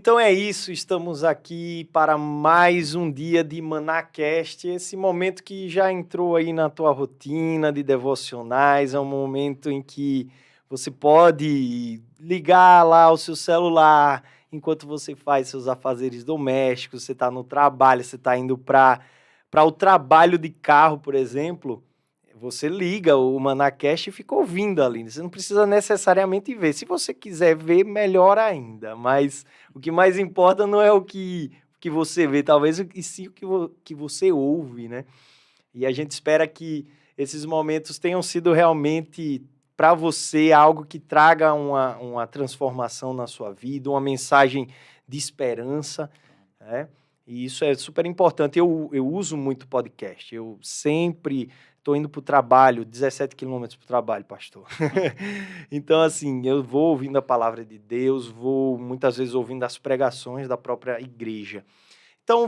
Então é isso, estamos aqui para mais um dia de ManaCast, esse momento que já entrou aí na tua rotina de devocionais, é um momento em que você pode ligar lá o seu celular enquanto você faz seus afazeres domésticos, você está no trabalho, você está indo para o trabalho de carro, por exemplo. Você liga o ManaCast e fica ouvindo ali. Você não precisa necessariamente ver. Se você quiser ver, melhor ainda. Mas o que mais importa não é o que você vê, talvez, e sim o que você ouve, né? E a gente espera que esses momentos tenham sido realmente para você algo que traga uma transformação na sua vida, uma mensagem de esperança, né? E isso é super importante. Eu uso muito podcast. Eu sempre estou indo para o trabalho, 17 quilômetros para o trabalho, pastor. Então, assim, eu vou ouvindo a palavra de Deus, vou muitas vezes ouvindo as pregações da própria igreja. Então,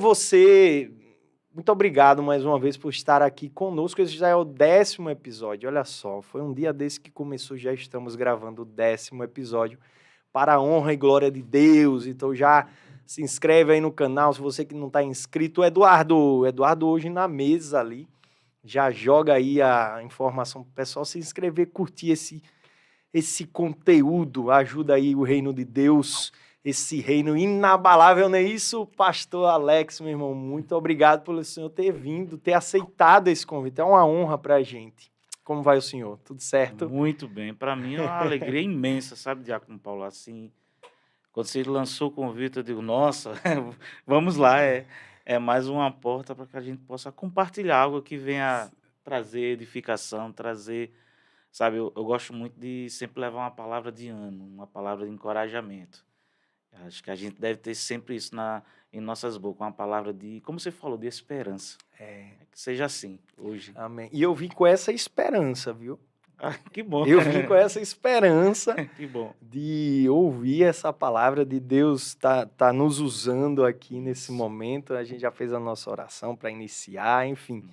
muito obrigado mais uma vez por estar aqui conosco. Esse já é o 10º episódio. Olha só, foi um dia desse que começou, já estamos gravando o 10º episódio para a honra e glória de Deus. Então já se inscreve aí no canal, se você que não está inscrito. Eduardo hoje na mesa ali, já joga aí a informação para o pessoal se inscrever, curtir esse conteúdo, ajuda aí o reino de Deus, esse reino inabalável, não é isso, pastor Alex, meu irmão? Muito obrigado pelo senhor ter vindo, ter aceitado esse convite, é uma honra para a gente. Como vai o senhor? Tudo certo? Muito bem. Para mim é uma alegria imensa, sabe, Diácono Paulo? Assim, quando você lançou o convite, eu digo, nossa, vamos lá, é mais uma porta para que a gente possa compartilhar algo que venha trazer edificação, trazer, sabe, eu gosto muito de sempre levar uma palavra de ânimo, uma palavra de encorajamento. Acho que a gente deve ter sempre isso em nossas bocas, uma palavra de, como você falou, de esperança. Que seja assim, hoje. Amém. E eu vim com essa esperança, viu? Ah, que bom. Eu vim com essa esperança Que bom. de ouvir essa palavra de Deus tá nos usando aqui nesse momento. A gente já fez a nossa oração para iniciar, enfim. O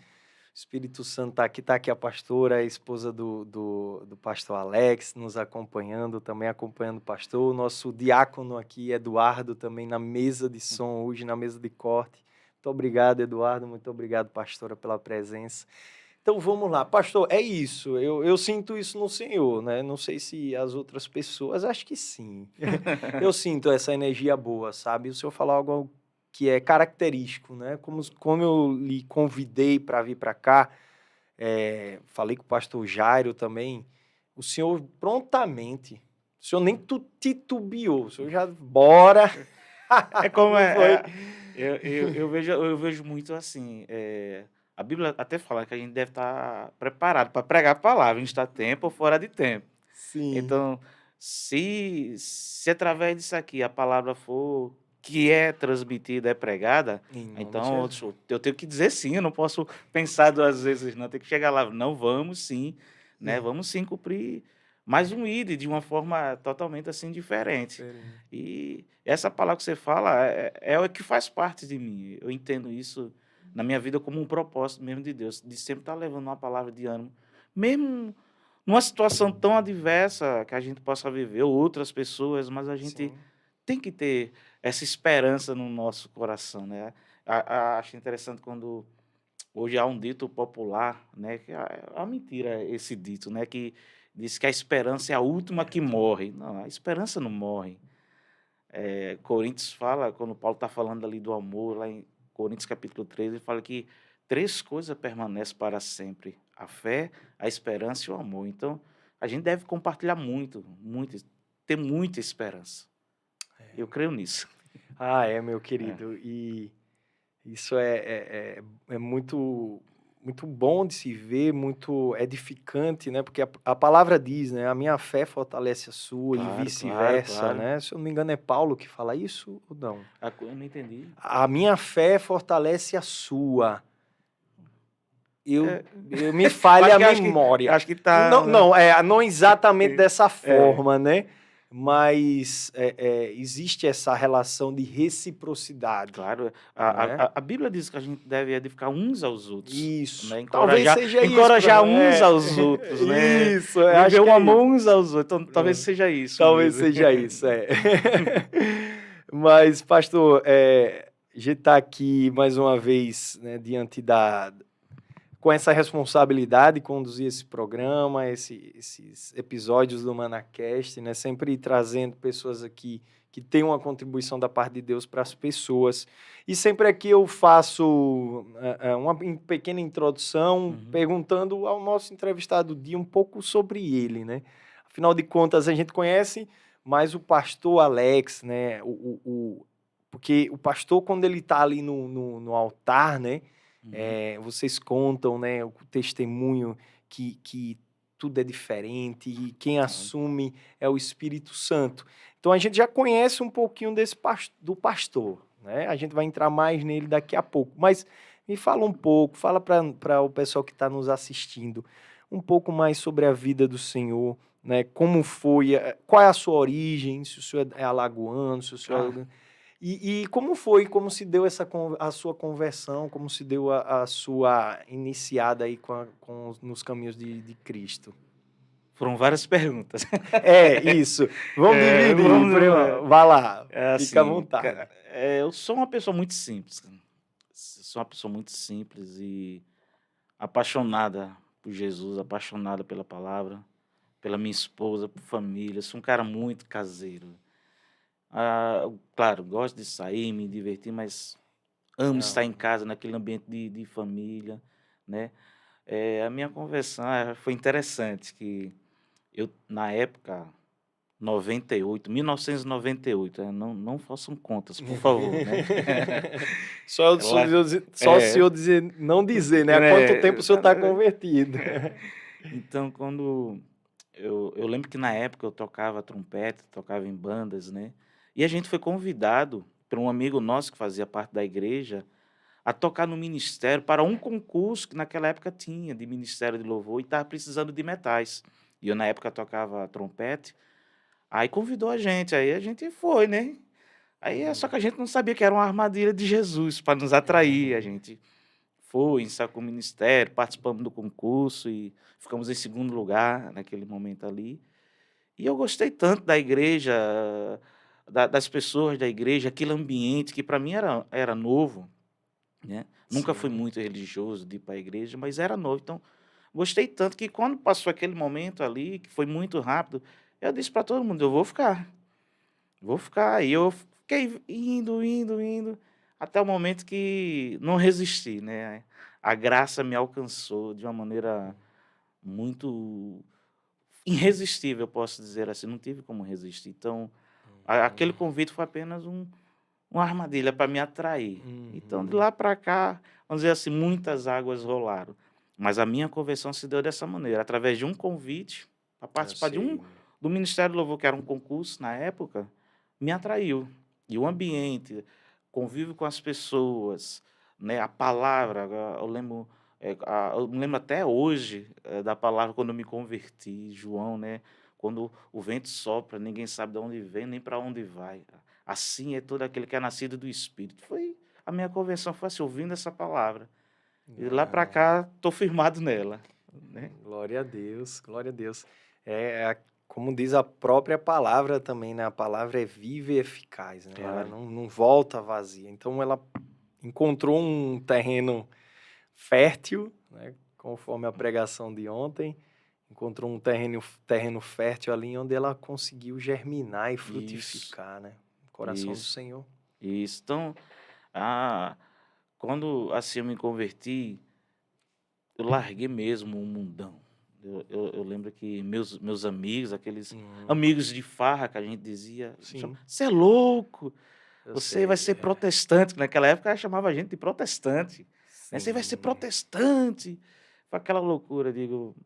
Espírito Santo tá aqui a pastora, a esposa do pastor Alex, nos acompanhando, também acompanhando o pastor. O nosso diácono aqui, Eduardo, também na mesa de som hoje, na mesa de corte. Muito obrigado, Eduardo. Muito obrigado, pastora, pela presença. Então vamos lá, pastor, é isso, eu sinto isso no Senhor, né? Não sei se as outras pessoas, acho que sim. Eu sinto essa energia boa, sabe? O Senhor falou algo que é característico, né? Como eu lhe convidei para vir para cá, falei com o pastor Jairo também, o Senhor prontamente, o Senhor nem titubeou, o Senhor já, bora. É como Não foi? eu vejo muito assim, a Bíblia até fala que a gente deve estar preparado para pregar a palavra, em está tempo ou fora de tempo. Sim, Então, se através disso aqui a palavra for que é transmitida, é pregada, em nome de então Jesus. eu tenho que dizer sim, eu não posso pensar 2 vezes não, tem que chegar lá, não, vamos sim, né, vamos sim cumprir mais um ID de uma forma totalmente, assim, diferente. Diferente. E essa palavra que você fala é o que faz parte de mim, eu entendo isso na minha vida como um propósito mesmo de Deus, de sempre estar levando uma palavra de ânimo, mesmo numa situação tão adversa que a gente possa viver, ou outras pessoas, mas a gente Sim. tem que ter essa esperança no nosso coração, né. Acho interessante quando hoje há um dito popular, né, que é uma mentira esse dito, né, que diz que a esperança é a última que morre. Não, a esperança não morre. Coríntios fala, quando Paulo está falando ali do amor, lá em Coríntios capítulo 13, ele fala que 3 coisas permanecem para sempre: a fé, a esperança e o amor. Então, a gente deve compartilhar muito, muito, ter muita esperança. Eu creio nisso. Ah, é, meu É, querido. E isso é muito, muito bom de se ver, muito edificante, né? Porque a palavra diz, né? A minha fé fortalece a sua e claro, claro, vice-versa, claro. né? Se eu não me engano, é Paulo que fala isso ou não? Eu não entendi. A minha fé fortalece a sua. Eu, É, eu me falha a memória. acho que Não, tá, não, não exatamente dessa é. forma, né? Mas existe essa relação de reciprocidade, Claro, né? a Bíblia diz que a gente deve edificar uns aos outros, Isso. né, Talvez seja isso. encorajar uns aos outros, né, Isso, eu viver acho que o é amor isso. uns aos outros, então talvez Pronto. seja isso Talvez mesmo. seja isso, é. Mas, pastor, a gente está aqui mais uma vez, né, com essa responsabilidade de conduzir esse programa, esses episódios do Manacast, né, sempre trazendo pessoas aqui que têm uma contribuição da parte de Deus para as pessoas. E sempre aqui eu faço uma pequena introdução, Uhum. perguntando ao nosso entrevistado do dia um pouco sobre ele, né? Afinal de contas, a gente conhece mais o pastor Alex, né? Porque o pastor, quando ele está ali no altar, né? Uhum. Vocês contam, né, o testemunho que tudo é diferente e quem É. assume é o Espírito Santo. Então a gente já conhece um pouquinho do pastor, né? A gente vai entrar mais nele daqui a pouco. Mas me fala um pouco, fala para o pessoal que está nos assistindo um pouco mais sobre a vida do Senhor, né? Como foi, qual é a sua origem, se o senhor é alagoano, se o Ah, senhor e como foi, como se deu a sua conversão, como se deu a sua iniciada aí nos caminhos de Cristo? foram várias perguntas. Isso. Vamos dividir. Vamos lá. Vai lá, É fica à assim, vontade. eu sou uma pessoa muito simples, cara. Sou uma pessoa muito simples e apaixonada por Jesus, apaixonada pela palavra, pela minha esposa, por família. Sou um cara muito caseiro. Claro, gosto de sair, me divertir, mas amo estar em Aham. casa, naquele ambiente de família, né. A minha conversão, foi interessante que eu, na época, 1998, não façam contas, por favor, né. Lá Só o é, senhor dizer, não dizer, né? Há quanto tempo né, o senhor está convertido? então quando eu lembro que na época eu tocava trompete, tocava em bandas, né, e a gente foi convidado por um amigo nosso que fazia parte da igreja a tocar no ministério para um concurso que naquela época tinha de ministério de louvor e estava precisando de metais. E eu na época tocava trompete, aí convidou aí a gente foi, né. Aí é só que a gente não sabia que era uma armadilha de Jesus para nos atrair, a gente foi, ensaiou o ministério, participamos do concurso e ficamos em segundo lugar naquele momento ali. E eu gostei tanto da igreja, das pessoas da igreja, aquele ambiente que para mim era novo, né. Nunca fui Sim. muito religioso de ir para a igreja, mas era novo, então gostei tanto que quando passou aquele momento ali, que foi muito rápido, eu disse para todo mundo: "Eu vou ficar". Vou ficar. E eu fiquei indo, indo, indo, até o momento que não resisti, né. A graça me alcançou de uma maneira muito irresistível, eu posso dizer assim, não tive como resistir. Então, aquele convite foi apenas uma armadilha para me atrair. Então, de Uhum. lá para cá, vamos dizer assim, muitas águas rolaram. Mas a minha conversão se deu dessa maneira, através de um convite para Eu participar sei. do Ministério do Louvor, que era um concurso na época, me atraiu. E o ambiente, convívio com as pessoas, né, a palavra, eu lembro, eu me lembro até hoje, da palavra quando eu me converti, João, né, quando o vento sopra, ninguém sabe de onde vem nem para onde vai. Assim é todo aquele que é nascido do Espírito. Foi a minha conversão foi assim, ouvindo essa palavra. E lá para Ah, cá tô firmado nela, né. glória a Deus, glória a Deus. Como diz a própria palavra também, né? A palavra é viva e eficaz, né? Ela Claro. não volta vazia. Então ela encontrou um terreno fértil, né? Conforme a pregação de ontem, encontrou um terreno fértil ali onde ela conseguiu germinar e Isso, frutificar, né? No coração do isso, Senhor. isso. Então, ah, quando, assim, eu me converti, eu larguei mesmo o mundão. Eu lembro que meus amigos, aqueles Hum, amigos de farra que a gente dizia: sim, "Você é louco, eu você vai sei. ser protestante", que naquela época chamava a gente de protestante, né, "Você vai ser Sim. protestante", foi aquela loucura, eu digo: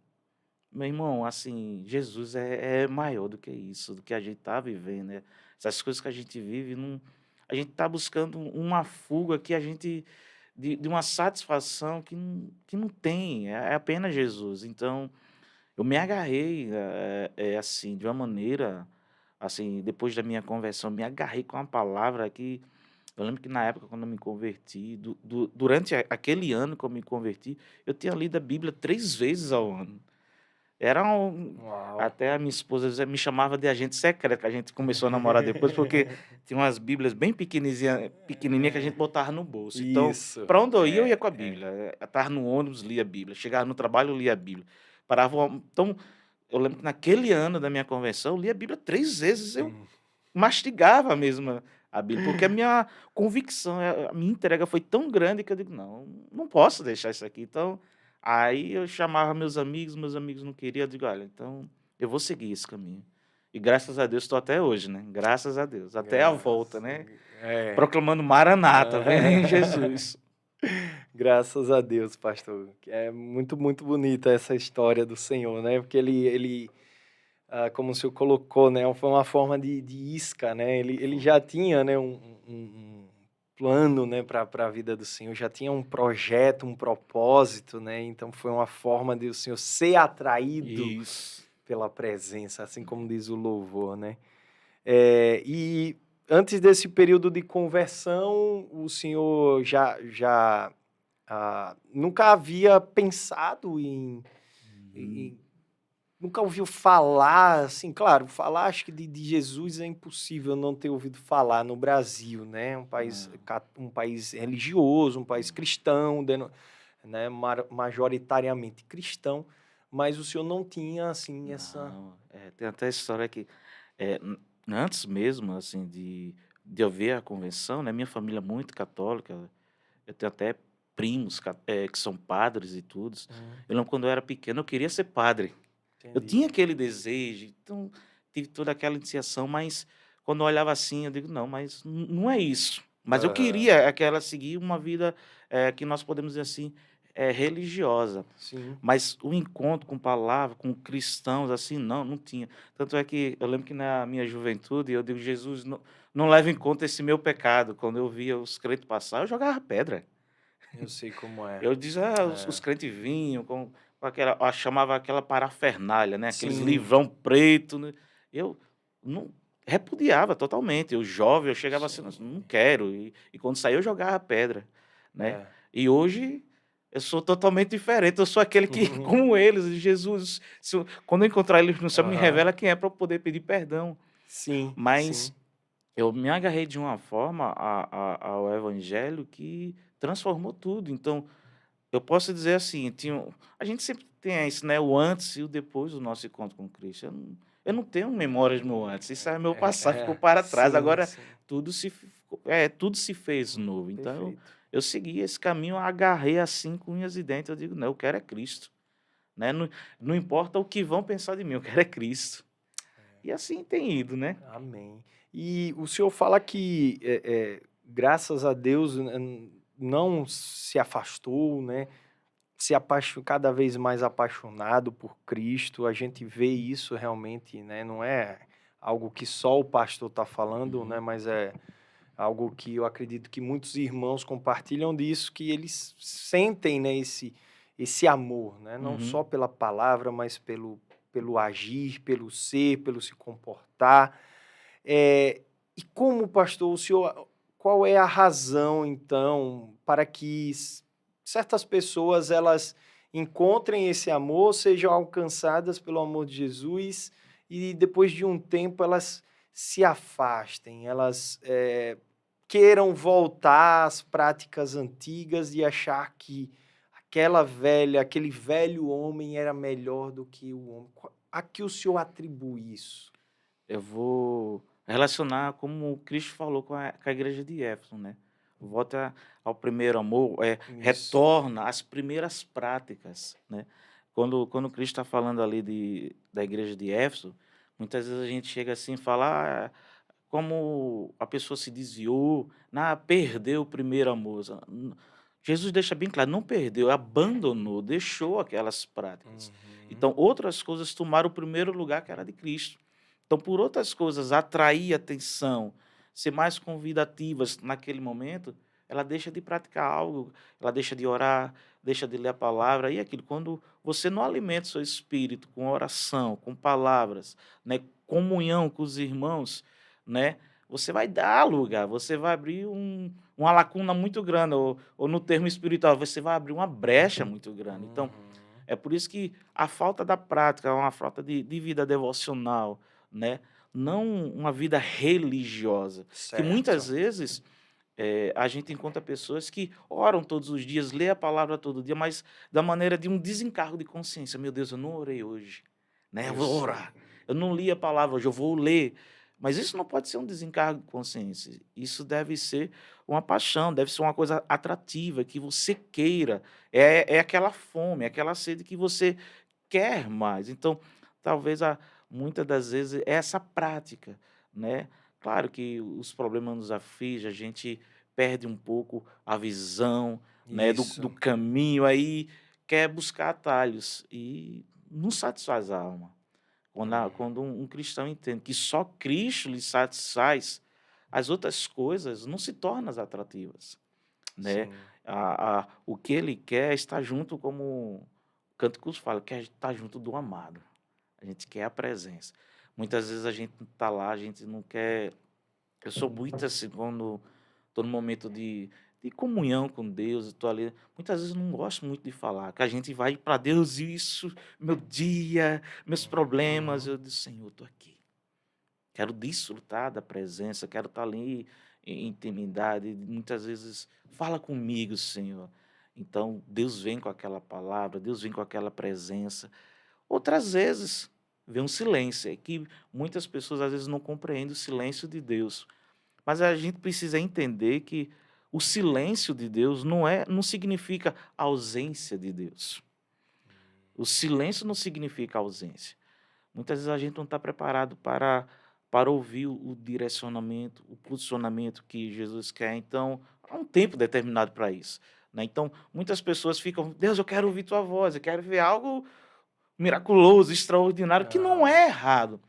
"Meu irmão, assim, Jesus é maior do que isso, do que a gente está vivendo, né, essas coisas que a gente vive não, a gente está buscando uma fuga que a gente de uma satisfação que não tem, é apenas Jesus". Então, eu me agarrei, assim, de uma maneira, assim, depois da minha conversão, me agarrei com a palavra que eu lembro que na época quando eu me converti, durante aquele ano que eu me converti, eu tinha lido a Bíblia 3 vezes ao ano. Era um Uau. até a minha esposa me chamava de agente secreto, que a gente começou a namorar depois, porque tinha umas bíblias bem pequenininha que a gente botava no bolso. Então, Isso. para onde eu ia É, com a é. Bíblia. Eu estava no ônibus, lia a Bíblia. Chegava no trabalho, eu lia a Bíblia. Parava então, eu lembro que naquele ano da minha conversão, eu li a Bíblia 3 vezes, eu Hum. mastigava mesmo a Bíblia, porque a minha convicção, a minha entrega foi tão grande que eu digo: "Não, não posso deixar isso aqui". Então, aí eu chamava meus amigos não queriam, eu digo: "Olha, então eu vou seguir esse caminho". E graças a Deus estou até hoje, né, graças a Deus, até a volta, Graças né, é. proclamando Maranata, vem Jesus. Graças a Deus, pastor. É muito, muito bonita essa história do Senhor, né, porque como o senhor colocou, né, foi uma forma de isca, né, ele Foi. já tinha, né, um plano, né, para a vida do Senhor, já tinha um projeto, um propósito, né, então foi uma forma de o Senhor ser atraído Isso. pela presença, assim como diz o louvor, né. E antes desse período de conversão, o senhor nunca havia pensado Uhum. em nunca ouviu falar, assim, claro, falar acho que de Jesus é impossível não ter ouvido falar no Brasil, né, Não, um país religioso, um país cristão, né, majoritariamente cristão, mas o senhor não tinha, assim, essa não, tem até a história que, antes mesmo, assim, de eu ver a convenção, né, minha família é muito católica, eu tenho até primos que são padres e tudo. hum, Eu lembro quando eu era pequeno, eu queria ser padre. Eu entendi. tinha aquele desejo, então tive toda aquela iniciação, mas quando eu olhava assim, eu digo: "Não, mas não é isso". Mas eu Aham, queria aquela seguir uma vida, que nós podemos dizer assim, religiosa. sim. Mas o encontro com palavra, com cristãos, assim, não tinha. Tanto é que eu lembro que na minha juventude eu digo: "Jesus, não leva em conta esse meu pecado". Quando eu via os crentes passar, eu jogava pedra. Eu sei como é. Eu dizia: "Ah, os É. crentes vinham com aquela", chamava aquela parafernália, né, aqueles Sim, livrão preto, né. Eu não repudiava totalmente. Eu jovem, eu chegava assim: "Não sim. quero", e quando saía eu jogava pedra, né. É. E hoje eu sou totalmente diferente, eu sou aquele que como eles, Jesus, quando eu encontrar eles no céu, me Aham. revela quem é para eu poder pedir perdão. Sim, sim. Mas eu me agarrei de uma forma ao evangelho que transformou tudo. Então eu posso dizer assim, a gente sempre tem isso, né, o antes e o depois do nosso encontro com Cristo. Eu não tenho memórias do meu antes, isso é meu passado, ficou para trás, Sim, agora sim. tudo se fez novo. Então Perfeito. eu segui esse caminho, agarrei assim com unhas e dentes, eu digo: "Não, eu quero é Cristo", né, não importa o que vão pensar de mim, eu quero é Cristo. E assim tem ido, né. Amém. E o senhor fala que, graças a Deus, não se afastou, né, cada vez mais apaixonado por Cristo, a gente vê isso realmente, né, não é algo que só o pastor está falando, né, Uhum, mas é algo que eu acredito que muitos irmãos compartilham disso, que eles sentem, né, esse amor, né, não uhum. só pela palavra, mas pelo agir, pelo ser, pelo se comportar. E como pastor, qual é a razão, então, para que certas pessoas elas encontrem esse amor, sejam alcançadas pelo amor de Jesus e depois de um tempo elas se afastem, elas queiram voltar às práticas antigas e achar que aquele velho homem era melhor do que o homem. A que o senhor atribui isso? Eu vou relacionar como Cristo falou com a igreja de Éfeso, né. Volta ao primeiro amor, Isso. retorna às primeiras práticas, né. Quando Cristo está falando ali da igreja de Éfeso, muitas vezes a gente chega assim e fala: "Ah, como a pessoa se desviou, perdeu o primeiro amor". Jesus deixa bem claro, não perdeu, abandonou, deixou aquelas práticas. Uhum. Então outras coisas tomaram o primeiro lugar que era de Cristo. Então, por outras coisas, atrair atenção, ser mais convidativas naquele momento, ela deixa de praticar algo, ela deixa de orar, deixa de ler a palavra, e aquilo. Quando você não alimenta o seu espírito com oração, com palavras, né, comunhão com os irmãos, né, você vai dar lugar, você vai abrir uma lacuna muito grande, ou no termo espiritual, você vai abrir uma brecha muito grande. Então, Uhum. é por isso que a falta da prática, é uma falta de vida devocional, né, não uma vida religiosa, que muitas Certo. vezes, a gente encontra pessoas que oram todos os dias, lê a palavra todo dia, mas da maneira de um desencargo de consciência. "Meu Deus, eu não orei hoje, né, eu Eu vou sei. orar. Eu não li a palavra hoje, eu vou ler". Mas isso não pode ser um desencargo de consciência, isso deve ser uma paixão, deve ser uma coisa atrativa, que você queira, é aquela fome, é aquela sede que você quer mais. Então, talvez muitas das vezes é essa prática, né. Claro que os problemas nos afligem, a gente perde um pouco a visão, né, do Isso. caminho, aí quer buscar atalhos e não satisfaz a alma. Quando um cristão entende que só Cristo lhe satisfaz, as outras coisas não se tornam atrativas, né. Sim. O que ele quer é estar junto, como o Cânticos fala, quer estar junto do amado. A gente quer a presença. Muitas vezes a gente está lá, a gente não quer. Eu sou muito assim, quando estou no momento de comunhão com Deus, estou ali, muitas vezes eu não gosto muito de falar, que a gente vai para Deus, isso, meu dia, meus problemas, Uhum. eu digo: "Senhor, estou aqui, quero desfrutar da presença, quero estar ali em intimidade", muitas vezes: "Fala comigo, Senhor". Então Deus vem com aquela palavra, Deus vem com aquela presença. Outras vezes vem um silêncio, é que muitas pessoas às vezes não compreendem o silêncio de Deus. Mas a gente precisa entender que o silêncio de Deus não significa ausência de Deus. O silêncio não significa ausência. Muitas vezes a gente não está preparado para ouvir o direcionamento, o posicionamento que Jesus quer, então há um tempo determinado para isso, né. Então, muitas pessoas ficam: "Deus, eu quero ouvir tua voz, eu quero ver algo miraculoso, extraordinário", que não Aham. é errado.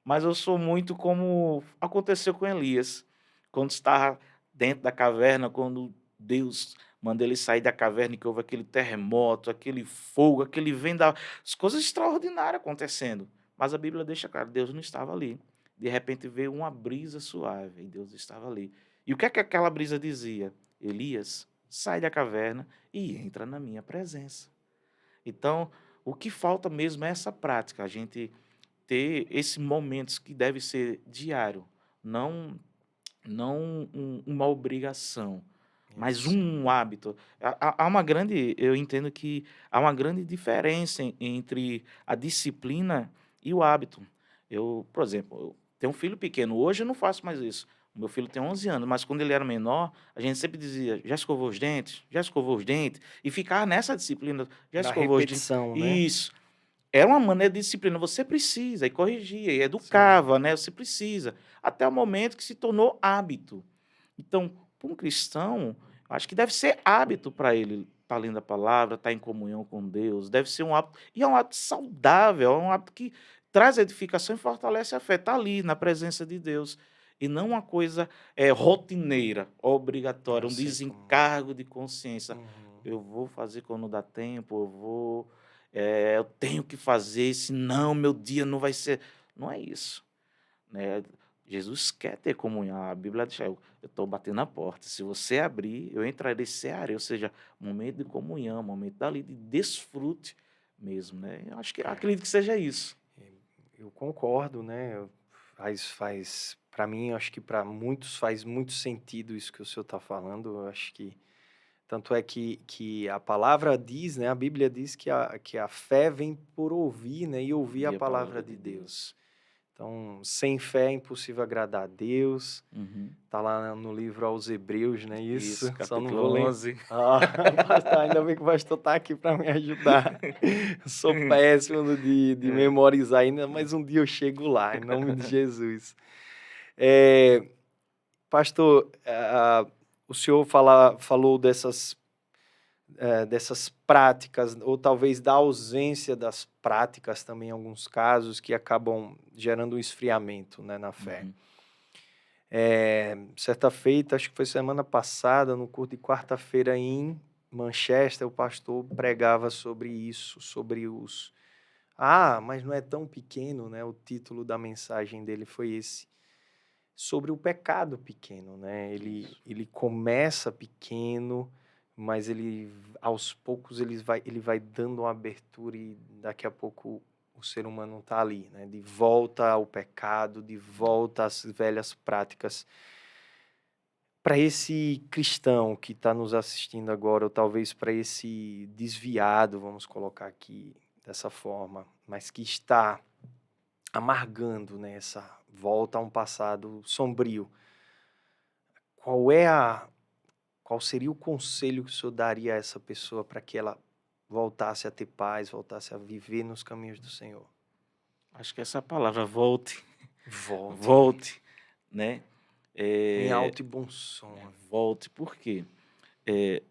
Mas eu sou muito como aconteceu com Elias, quando estava dentro da caverna, quando Deus manda ele sair da caverna, e que houve aquele terremoto, aquele fogo, aquele vendaval, as coisas extraordinárias acontecendo. Mas a Bíblia deixa claro, Deus não estava ali. De repente veio uma brisa suave e Deus estava ali. E o que é que aquela brisa dizia? Elias, sai da caverna e entra na minha presença. Então, o que falta mesmo é essa prática, a gente ter esse momentos que deve ser diário, não uma obrigação, mas Isso. um hábito. Há uma grande, eu entendo que há uma grande diferença entre a disciplina e o hábito. Eu, por exemplo, eu tenho um filho pequeno, hoje eu não faço mais isso. O meu filho tem 11 anos, mas quando ele era menor, a gente sempre dizia: "Já escovou os dentes? Já escovou os dentes?", e ficar nessa disciplina: "Já Na escovou os dentes?". repetição, né? Isso. Era uma maneira de disciplina, você precisa, e corrigia, e Sim. educava, né, você precisa, até o momento que se tornou hábito. Então, para um cristão, acho que deve ser hábito para ele estar lendo a palavra, estar em comunhão com Deus, deve ser um hábito, e é um hábito saudável, é um hábito que traz edificação e fortalece a fé, estar ali na presença de Deus, e não uma coisa, rotineira, obrigatória, Eu um sei como é. desencargo de consciência. Uhum. Eu vou fazer quando dá tempo, eu tenho que fazer, senão meu dia não vai ser, não é isso, né. Jesus quer ter comunhão, a Bíblia deixa: "Eu estou batendo na porta, se você abrir, eu entrarei e cearei", ou seja, momento de comunhão, momento dali de desfrute mesmo, né. Eu acho que É, acredito que seja isso. eu concordo, né? Faz para mim, acho que para muitos faz muito sentido isso que o senhor está falando. Eu acho que tanto é que a palavra diz, né? A Bíblia diz que a fé vem por ouvir, né? E ouvir a Ouvir a palavra palavra de de Deus. Deus. Então, sem fé é impossível agradar a Deus. Uhum. Tá lá no livro aos Hebreus, né, isso, Isso, só não capítulo vou lem 11. ah, pastor, ainda bem que o pastor tá aqui para me ajudar. Eu sou péssimo no de É. memorizar ainda, mas um dia eu chego lá, em nome de Jesus. Eh, pastor, o senhor falou dessas práticas, ou talvez da ausência das práticas também em alguns casos, que acabam gerando um esfriamento, né, na fé. Uhum. Certa feita, acho que foi semana passada, no culto de quarta-feira em Manchester, o pastor pregava sobre isso, sobre os. Ah, mas não é tão pequeno, né? O título da mensagem dele foi esse, sobre o pecado pequeno, né? Ele, Isso. ele começa pequeno, mas ele, aos poucos, ele vai dando uma abertura e daqui a pouco o ser humano está ali, né? De volta ao pecado, de volta às velhas práticas. Para esse cristão que está nos assistindo agora, ou talvez para esse desviado, vamos colocar aqui dessa forma, mas que está amargando, né, essa volta a um passado sombrio, qual é a qual seria o conselho que o senhor daria a essa pessoa para que ela voltasse a ter paz, voltasse a viver nos caminhos do Senhor? Acho que essa palavra volte, Volte, né? volte, né? Em É, alto e bom som. volte, por quê?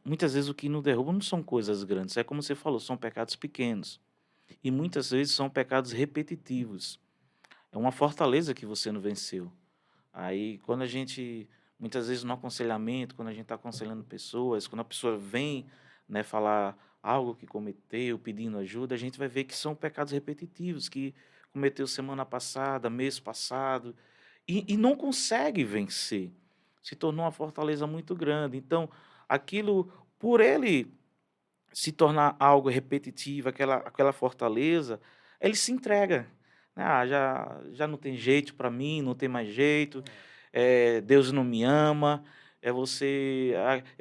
Muitas vezes o que nos derruba não são coisas grandes, é como você falou, são pecados pequenos. E muitas vezes são pecados repetitivos. É uma fortaleza que você não venceu. Aí, quando a gente, muitas vezes no aconselhamento, quando a gente está aconselhando pessoas, quando a pessoa vem, né, falar algo que cometeu, pedindo ajuda, a gente vai ver que são pecados repetitivos, que cometeu semana passada, mês passado, e não consegue vencer. Se tornou uma fortaleza muito grande. Então, aquilo, por ele se tornar algo repetitivo, aquela fortaleza, ele se entrega. Ah, já não tem jeito para mim, não tem mais jeito, Deus não me ama, eu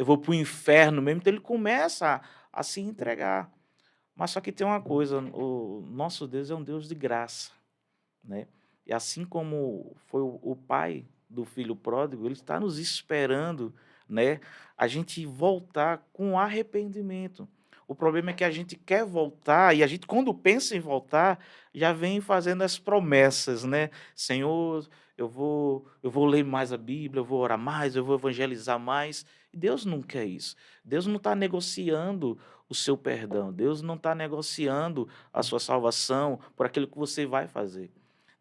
vou para o inferno mesmo. Então ele começa a se entregar. Mas só que tem uma coisa, o nosso Deus é um Deus de graça, né? E assim como foi o pai do filho pródigo, ele está nos esperando, né, a gente voltar com arrependimento. O problema é que a gente quer voltar e a gente, quando pensa em voltar, já vem fazendo as promessas, né? Senhor, eu vou ler mais a Bíblia, eu vou orar mais, eu vou evangelizar mais. E Deus não quer isso. Deus não está negociando o seu perdão. Deus não está negociando a sua salvação por aquilo que você vai fazer.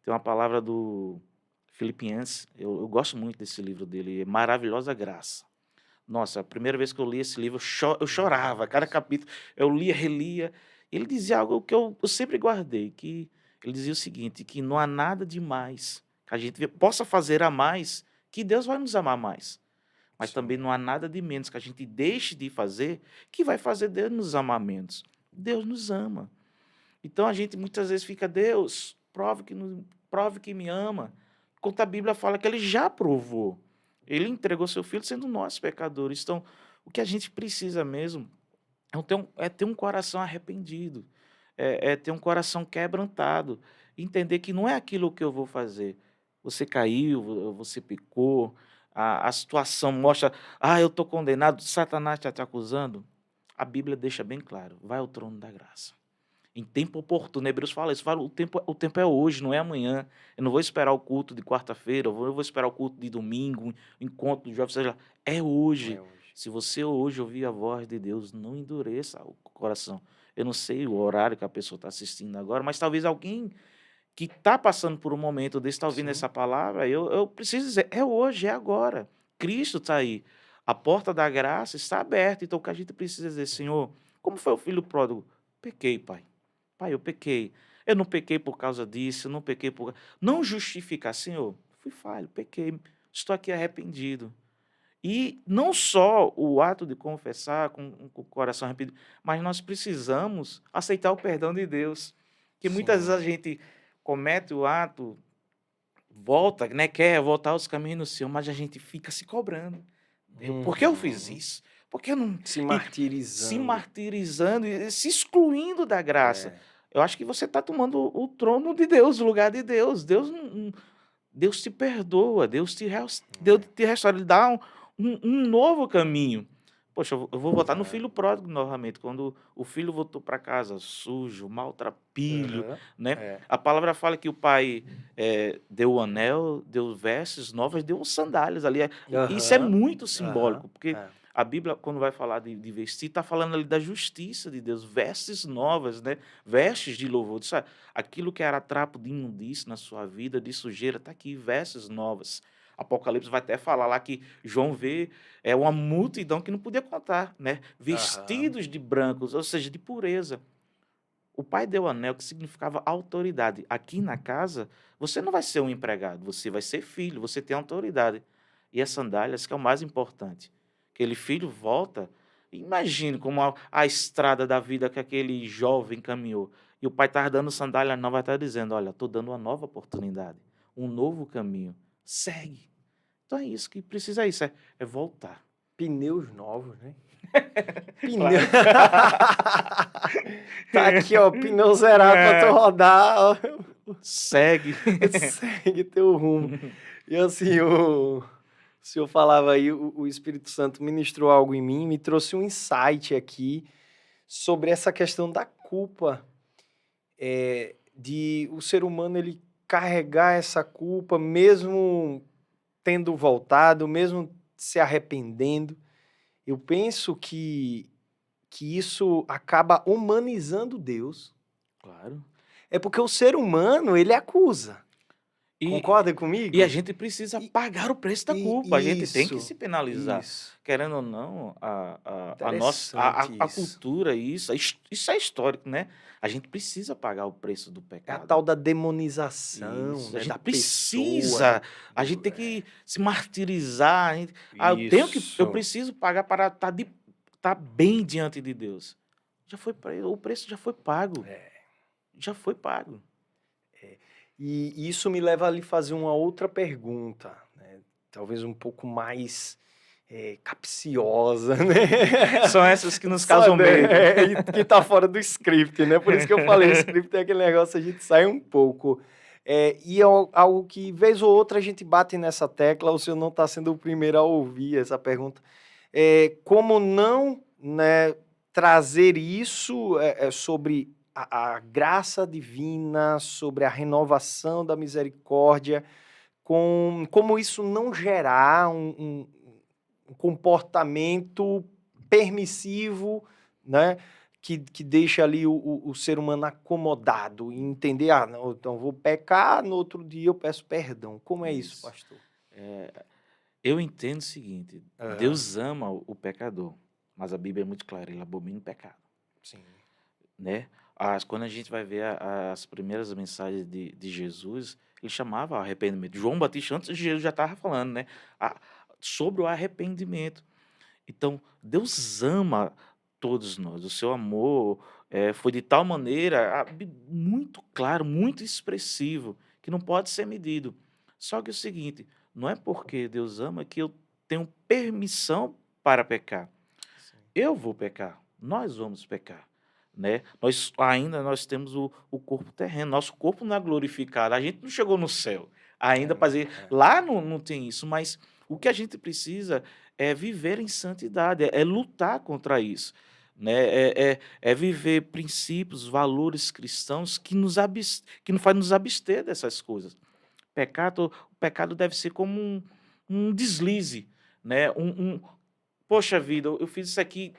Tem uma palavra do Filipenses, eu gosto muito desse livro dele, é Maravilhosa Graça. Nossa, a primeira vez que eu li esse livro, eu chorava, cada capítulo, eu lia, relia. Ele dizia algo que eu sempre guardei, que ele dizia o seguinte, que não há nada de mais que a gente possa fazer a mais, que Deus vai nos amar mais. Mas também Sim. não há nada de menos que a gente deixe de fazer, que vai fazer Deus nos amar menos. Deus nos ama. Então a gente muitas vezes fica, Deus, prove que me ama. Enquanto a Bíblia fala que ele já provou. Ele entregou seu filho sendo nós pecadores. Então, o que a gente precisa mesmo é ter um coração arrependido, é ter um coração quebrantado, entender que não é aquilo que eu vou fazer. Você caiu, você pecou, a situação mostra, eu estou condenado, Satanás está te acusando. A Bíblia deixa bem claro, vai ao trono da graça. Em tempo oportuno, Hebreus fala isso, fala, o tempo é hoje, não é amanhã. Eu não vou esperar o culto de quarta-feira, eu vou esperar o culto de domingo, o encontro do jovem, seja lá. É Não é hoje. hoje. Se você hoje ouvir a voz de Deus, não endureça o coração. Eu não sei o horário que a pessoa está assistindo agora, mas talvez alguém que está passando por um momento desse, está ouvindo Sim. essa palavra, eu preciso dizer, é hoje, é agora. Cristo está aí. A porta da graça está aberta. Então, o que a gente precisa dizer, Senhor, como foi o filho pródigo? Pequei, Pai. Pai, eu pequei. Eu não pequei por causa disso, eu não pequei por. Não justificar, Senhor, fui falho, pequei, estou aqui arrependido. E não só o ato de confessar com o coração arrependido, mas nós precisamos aceitar o perdão de Deus. Que muitas vezes a Sim. gente comete o ato, volta, né, quer voltar aos caminhos do Senhor, mas a gente fica se cobrando. Por que eu fiz Uhum. isso? Por que eu não. Se E se martirizando. martirizando e se excluindo da graça. É. Eu acho que você está tomando o trono de Deus, o lugar de Deus. Deus te perdoa, Deus É. te restaura, Ele dá um novo caminho. Poxa, eu vou voltar no É. filho pródigo novamente, quando o filho voltou para casa sujo, maltrapilho, Aham. né? É. A palavra fala que o pai deu o anel, deu vestes novas, deu sandálias ali. Isso é Aham. muito Aham. simbólico, porque É. a Bíblia, quando vai falar de vestir, está falando ali da justiça de Deus, vestes novas, né? Vestes de louvor. Sabe? Aquilo que era trapo de imundície na sua vida, de sujeira, está aqui, vestes novas. Apocalipse vai até falar lá que João vê uma multidão que não podia contar, né? Aham. Vestidos de brancos, ou seja, de pureza. O pai deu anel, que significava autoridade. Aqui na casa, você não vai ser um empregado, você vai ser filho, você tem autoridade. E as sandálias, que é o mais importante. Aquele filho volta Imagine como a estrada da vida que aquele jovem caminhou. E o pai estava dando sandália nova, estava dizendo: olha, estou dando uma nova oportunidade, um novo caminho. Segue. Então é isso que precisa, é voltar. Pneus novos, né? Pneu. Claro. Tá aqui, ó, pneu zerado pra tu rodar, ó. Segue. Segue teu rumo. E assim, o senhor falava aí, o Espírito Santo ministrou algo em mim, me trouxe um insight aqui sobre essa questão da culpa, de o ser humano ele carregar essa culpa, mesmo tendo voltado, mesmo se arrependendo. Eu penso que isso acaba humanizando Deus. Claro. É porque o ser humano, ele acusa. E, Concorda comigo? e a gente precisa E- pagar o preço da culpa. A gente tem que Isso, se penalizar. isso. Querendo ou não, a nossa Interessante a isso. cultura, isso é histórico, né? A gente precisa pagar o preço do É a pecado. tal da demonização, Isso, a né, da gente pessoa. precisa, a gente tem que se martirizar. Eu Isso. preciso pagar para estar bem diante de Deus. O preço já foi pago. Já foi pago. E isso me leva a lhe fazer uma outra pergunta, né? Talvez um pouco mais capciosa, né? São essas que nos Só, causam né, medo. e que tá fora do script, né? Por isso que eu falei, o script é aquele negócio, a gente sai um pouco. E é algo que, vez ou outra, a gente bate nessa tecla, o senhor não está sendo o primeiro a ouvir essa pergunta. Como não, né, trazer isso sobre a graça divina, sobre a renovação da misericórdia, como isso não gerar um comportamento permissivo, né? Que deixa ali o ser humano acomodado e entender, não, então vou pecar, no outro dia eu peço perdão. Como é isso, Isso. pastor? Eu entendo o seguinte: Aham, Deus ama o pecador, mas a Bíblia é muito clara, ele abomina o pecado, sim. né? Quando a gente vai ver as primeiras mensagens de Jesus, ele chamava ao arrependimento. João Batista, antes de Jesus, já estava falando, né? a- sobre o arrependimento. Então, Deus ama todos nós. O seu amor foi de tal maneira muito claro, muito expressivo, que não pode ser medido. Só que é o seguinte, não é porque Deus ama que eu tenho permissão para pecar. Sim. Eu vou pecar, nós vamos pecar. Né? Nós temos o corpo terreno, nosso corpo não é glorificado, a gente não chegou no céu ainda para dizer, lá não tem isso, mas o que a gente precisa é viver em santidade, é lutar contra isso, né? É viver princípios, valores cristãos que não faz nos abster dessas coisas. O pecado deve ser como um deslize, né? Poxa vida, eu fiz isso aqui,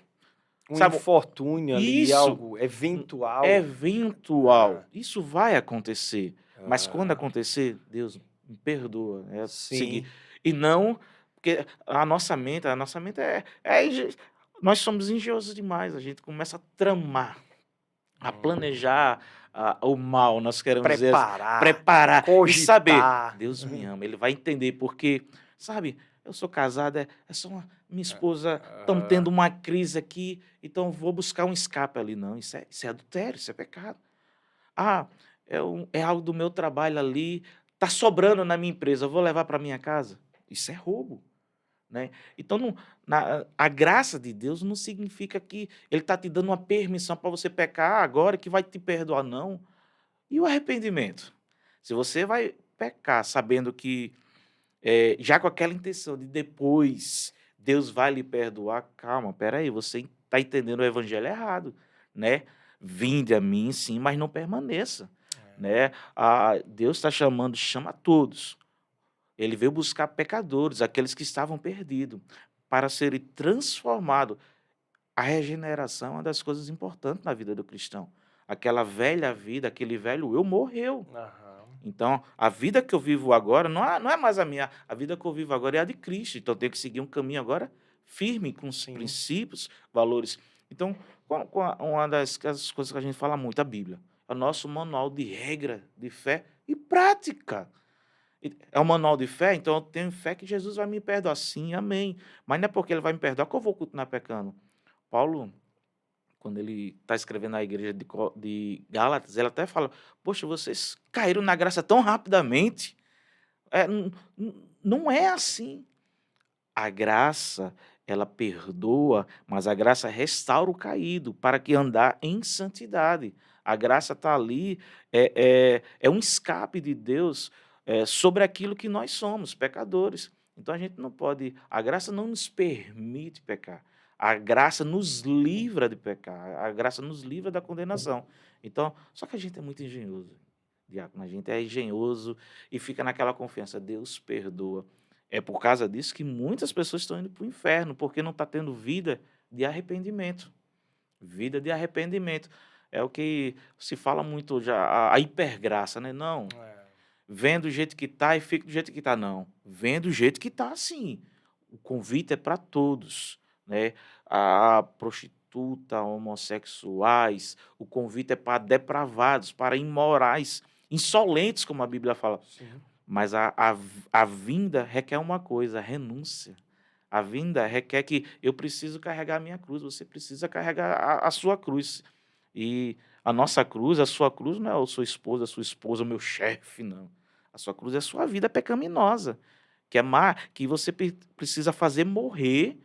Um sabe? infortúnio ali, Isso, algo eventual. eventual. Isso vai acontecer. Mas quando Ah, acontecer, Deus me perdoa. Seguir. sim. E não, porque a nossa mente nós somos engenhosos demais. A gente começa a tramar, a planejar o mal, nós queremos dizer, Preparar, preparar e saber, cogitar. Deus me ama, Ele vai entender, porque, sabe, eu sou casado, minha esposa, estamos tendo uma crise aqui, então vou buscar um escape ali. Não, isso é adultério, isso é pecado. Ah, é algo do meu trabalho ali, está sobrando na minha empresa, eu vou levar para minha casa. Isso é roubo. Né? Então, a graça de Deus não significa que Ele está te dando uma permissão para você pecar agora, que vai te perdoar, não. E o arrependimento? Se você vai pecar sabendo que, já com aquela intenção de depois Deus vai lhe perdoar, calma, peraí, você está entendendo o evangelho errado, né? Vinde a mim, sim, mas não permaneça, né? Deus está chamando, chama todos. Ele veio buscar pecadores, aqueles que estavam perdidos, para serem transformados. A regeneração é uma das coisas importantes na vida do cristão. Aquela velha vida, aquele velho eu morreu. Aham. Então, a vida que eu vivo agora não é mais a minha. A vida que eu vivo agora é a de Cristo. Então, eu tenho que seguir um caminho agora firme, com os Sim. princípios, valores. Então, uma das coisas que a gente fala muito, a Bíblia. É o nosso manual de regra, de fé e prática. É um manual de fé, então eu tenho fé que Jesus vai me perdoar. Sim, amém. Mas não é porque ele vai me perdoar que eu vou continuar pecando. Paulo, quando ele está escrevendo à igreja de Gálatas, ele até fala: Poxa, vocês caíram na graça tão rapidamente. Não é assim. A graça, ela perdoa, mas a graça restaura o caído para que andar em santidade. A graça está ali, é um escape de Deus sobre aquilo que nós somos, pecadores. Então a gente não pode, a graça não nos permite pecar. A graça nos livra de pecar, a graça nos livra da condenação. Então, só que a gente é muito engenhoso, diácono, a gente é engenhoso e fica naquela confiança, Deus perdoa. É por causa disso que muitas pessoas estão indo para o inferno, porque não está tendo vida de arrependimento. Vida de arrependimento. É o que se fala muito já, a hipergraça, né? Não, vem do jeito que está e fica do jeito que está. Não, vem do jeito que está, sim. O convite é para todos, né? A prostituta, homossexuais, o convite é para depravados, para imorais, insolentes, como a Bíblia fala. Sim. Mas a vinda requer uma coisa, renúncia. A vinda requer que eu preciso carregar a minha cruz, você precisa carregar a sua cruz. E a nossa cruz, a sua cruz não é a sua esposa, o meu chefe, não. A sua cruz é a sua vida pecaminosa, que você precisa fazer morrer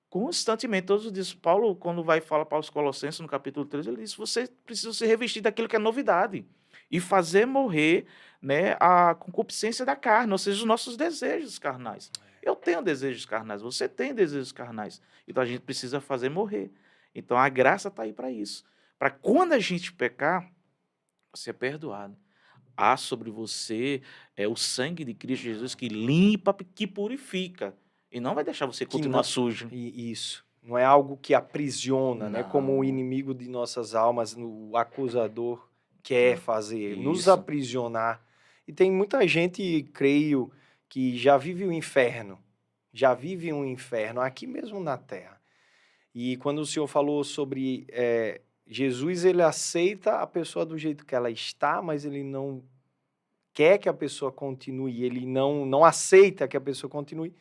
constantemente, todos os dias. Paulo, quando vai falar para os Colossenses, no capítulo 3, ele diz: você precisa se revestir daquilo que é novidade e fazer morrer, né, a concupiscência da carne, ou seja, os nossos desejos carnais. Eu tenho desejos carnais, você tem desejos carnais. Então a gente precisa fazer morrer. Então a graça está aí para isso. Para quando a gente pecar, você é perdoado. Há sobre você o sangue de Cristo Jesus que limpa, que purifica. E não vai deixar você Que continuar não, sujo. isso. Não é algo que aprisiona, né? Como o Não. inimigo de nossas almas, o acusador, quer fazer, nos Isso. aprisionar. E tem muita gente, creio, que já vive o inferno. Já vive um inferno aqui mesmo na Terra. E quando o senhor falou sobre Jesus, ele aceita a pessoa do jeito que ela está, mas ele não quer que a pessoa continue, ele não aceita que a pessoa continue.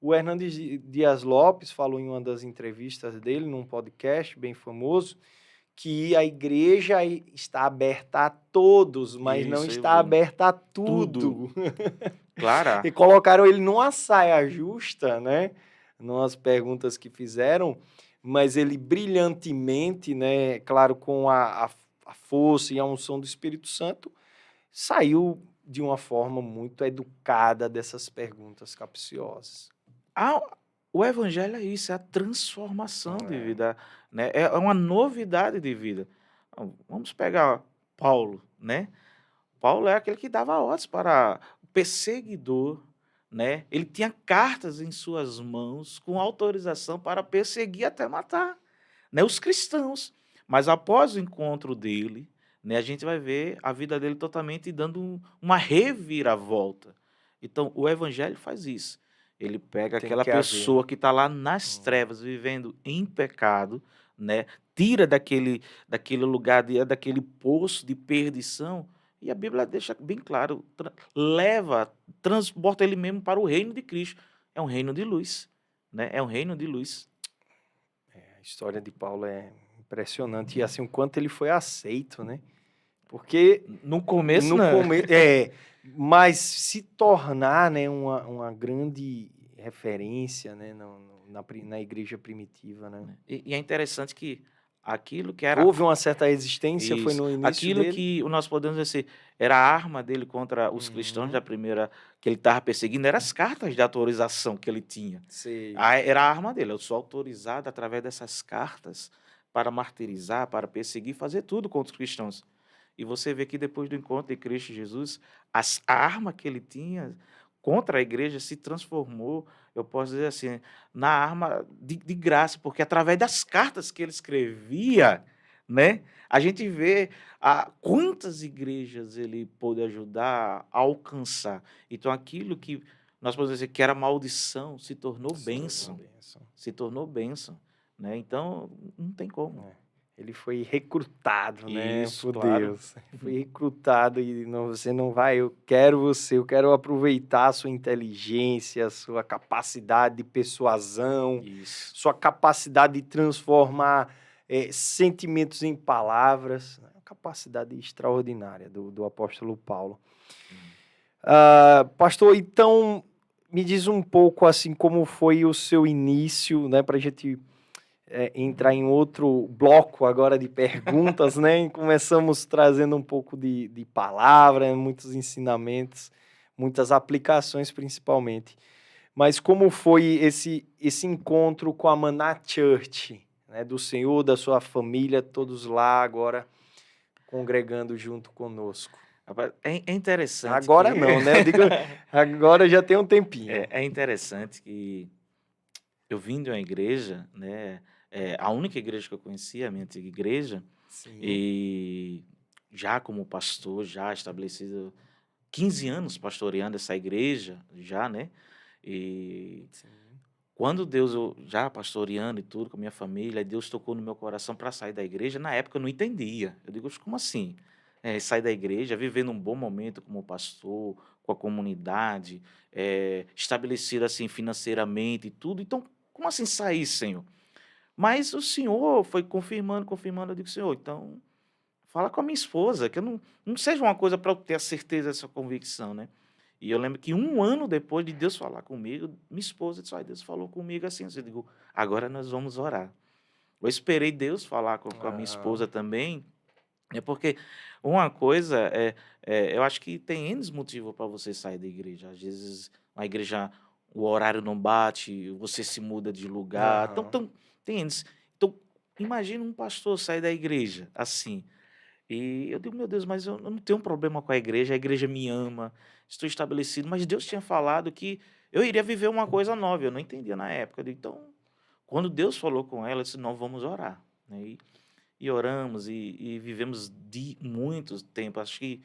O Hernandes Dias Lopes falou em uma das entrevistas dele, num podcast bem famoso, que a igreja está aberta a todos, mas não Isso, eu está vi. aberta a Tudo. tudo. Claro. E colocaram ele numa saia justa, né? Nas perguntas que fizeram, mas ele brilhantemente, né? Claro, com a força e a unção do Espírito Santo, saiu de uma forma muito educada dessas perguntas capciosas. O evangelho é isso, é a transformação de vida, né? É uma novidade de vida. Vamos pegar Paulo, né? Paulo é aquele que dava ordens para o perseguidor, né? Ele tinha cartas em suas mãos com autorização para perseguir até matar, né? Os cristãos. Mas após o encontro dele, né, a gente vai ver a vida dele totalmente dando uma reviravolta. Então, o evangelho faz isso. Ele pega Tem aquela que haver. pessoa que está lá nas trevas, vivendo em pecado, né? Tira daquele lugar, daquele poço de perdição, e a Bíblia deixa bem claro, transporta ele mesmo para o reino de Cristo. É um reino de luz, né? É um reino de luz. A história de Paulo é impressionante. E assim, o quanto ele foi aceito, né? Porque No começo, no não. começo. Mas se tornar, né, uma grande referência, né, na igreja primitiva, né? E é interessante que aquilo que era Houve uma certa resistência, foi isso, no início aquilo dele. que nós podemos dizer assim, era a arma dele contra os cristãos da primeira que ele estava perseguindo, eram as cartas de autorização que ele tinha. Sei. Era a arma dele. Eu sou autorizado através dessas cartas para martirizar, para perseguir, fazer tudo contra os cristãos. E você vê que depois do encontro de Cristo Jesus, a arma que ele tinha contra a igreja se transformou, eu posso dizer assim, na arma de graça, porque através das cartas que ele escrevia, né, a gente vê quantas igrejas ele pôde ajudar a alcançar. Então, aquilo que nós podemos dizer que era maldição se tornou bênção. Se tornou bênção. Né? Então, não tem como. Ele foi recrutado, né, Isso, por claro. Deus. Foi recrutado e não, você não vai, eu quero você, eu quero aproveitar a sua inteligência, a sua capacidade de persuasão, Isso. sua capacidade de transformar sentimentos em palavras, né, uma capacidade extraordinária do apóstolo Paulo. Hum. Pastor, então me diz um pouco assim como foi o seu início, né, para a gente entrar em outro bloco agora de perguntas, né? E começamos trazendo um pouco de palavra, muitos ensinamentos, muitas aplicações principalmente. Mas como foi esse encontro com a Maná Church, né? Do senhor, da sua família, todos lá agora congregando junto conosco? Rapaz, é interessante Agora que não, né? Eu digo, agora já tem um tempinho. é interessante que eu vim de uma igreja, né, a única igreja que eu conhecia, a minha antiga igreja, Sim, e já como pastor, já estabelecido 15 anos pastoreando essa igreja, já, né? E sim. quando Deus, eu já pastoreando e tudo com a minha família, Deus tocou no meu coração para sair da igreja, na época eu não entendia. Eu digo, como assim? Sair da igreja, vivendo um bom momento como pastor, com a comunidade, estabelecido assim financeiramente e tudo. Então, como assim sair, Senhor? Mas o Senhor foi confirmando, confirmando. Eu digo, Senhor, então fala com a minha esposa, que eu não seja uma coisa para eu ter a certeza dessa convicção, né? E eu lembro que 1 ano depois de Deus falar comigo, minha esposa disse: "Olha, Deus falou comigo assim". Eu digo: "Agora nós vamos orar". Eu esperei Deus falar com a minha Aham, esposa também, porque uma coisa eu acho que tem N motivo para você sair da igreja. Às vezes a igreja, o horário não bate, você se muda de lugar, aham. tem N. Então, imagina um pastor sair da igreja assim. E eu digo: "Meu Deus, mas eu não tenho um problema com a igreja me ama, estou estabelecido", mas Deus tinha falado que eu iria viver uma coisa nova, eu não entendia na época. Eu digo: "Então", quando Deus falou com ela, eu disse: "Não, vamos orar", né, e oramos e vivemos de muito tempo, acho que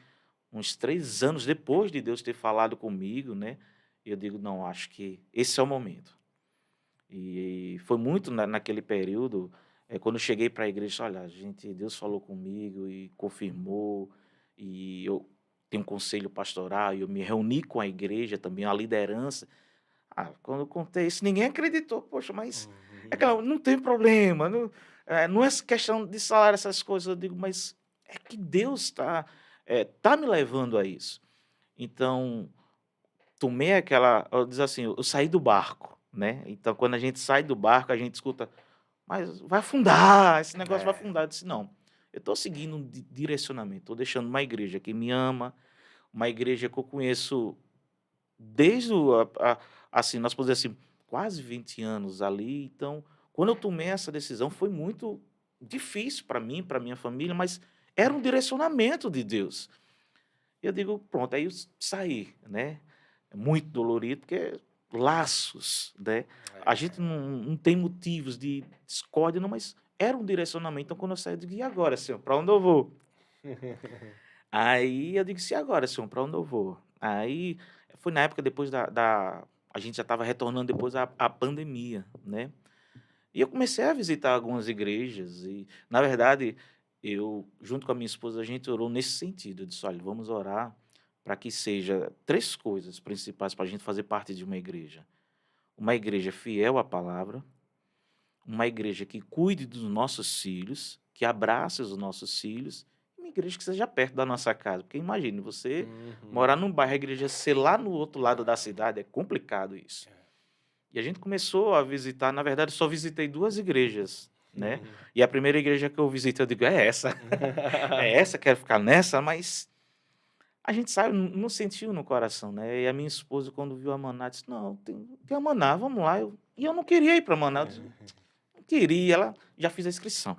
uns 3 anos depois de Deus ter falado comigo, né, eu digo: "Não, acho que esse é o momento". E foi muito naquele período, quando eu cheguei para a igreja, olha, gente, Deus falou comigo e confirmou, e eu tenho um conselho pastoral, e eu me reuni com a igreja também, a liderança. Quando eu contei isso, ninguém acreditou, poxa, mas é Uhum. claro, não tem problema, não é questão de salário, essas coisas, eu digo, mas é que Deus tá me levando a isso. Então, tomei aquela, eu diz assim, eu saí do barco, né? Então, quando a gente sai do barco, a gente escuta: "Mas vai afundar, esse negócio vai É. afundar". Eu disse: "Não, eu estou seguindo um direcionamento, estou deixando uma igreja que me ama, uma igreja que eu conheço desde assim, nós podemos dizer assim, quase 20 anos ali". Então, quando eu tomei essa decisão, foi muito difícil para mim, para minha família, mas era um direcionamento de Deus. Eu digo: "Pronto", aí eu saí, né. É muito dolorido, porque laços, né. A gente É. não tem motivos de discórdia não, mas era um direcionamento. Então quando eu saí, eu digo: "E agora, Senhor, para onde eu vou?". Aí eu digo: "E agora, Senhor, para onde eu vou?". Aí foi na época depois da a gente já estava retornando depois a pandemia, né. E eu comecei a visitar algumas igrejas e, na verdade, eu, junto com a minha esposa, a gente orou nesse sentido. Eu disse: "Olha, vamos orar para que seja 3 coisas principais para a gente fazer parte de uma igreja. Uma igreja fiel à palavra, uma igreja que cuide dos nossos filhos, que abrace os nossos filhos, e uma igreja que seja perto da nossa casa". Porque imagine, você morar Uhum. num bairro, a igreja ser lá no outro lado da cidade, é complicado isso. E a gente começou a visitar, na verdade, só visitei 2 igrejas, né. E a primeira igreja que eu visitei, eu digo: "É essa, é essa, quero ficar nessa", mas a gente sabe, não sentiu no coração, né. E a minha esposa, quando viu a Maná, disse: "Não, tem a Maná, vamos lá". Eu não queria ir para Maná, eu disse: "Não queria", ela já fiz a inscrição,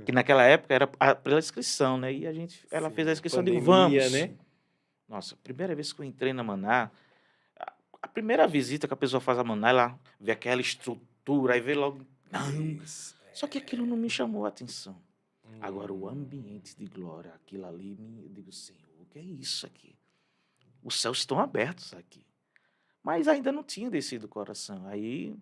que naquela época era pela inscrição, né, e ela fez a Sim, inscrição, eu digo: pandemia, "Vamos". né? Nossa, a primeira vez que eu entrei na Maná, a primeira visita que a pessoa faz a Maná, ela vê aquela estrutura, aí vê logo: "Não". Isso. Só que aquilo não me chamou a atenção. Agora o Hum. ambiente de glória, aquilo ali, eu digo: "Senhor, o que é isso aqui? Os céus estão abertos aqui". Mas ainda não tinha descido o coração. Aí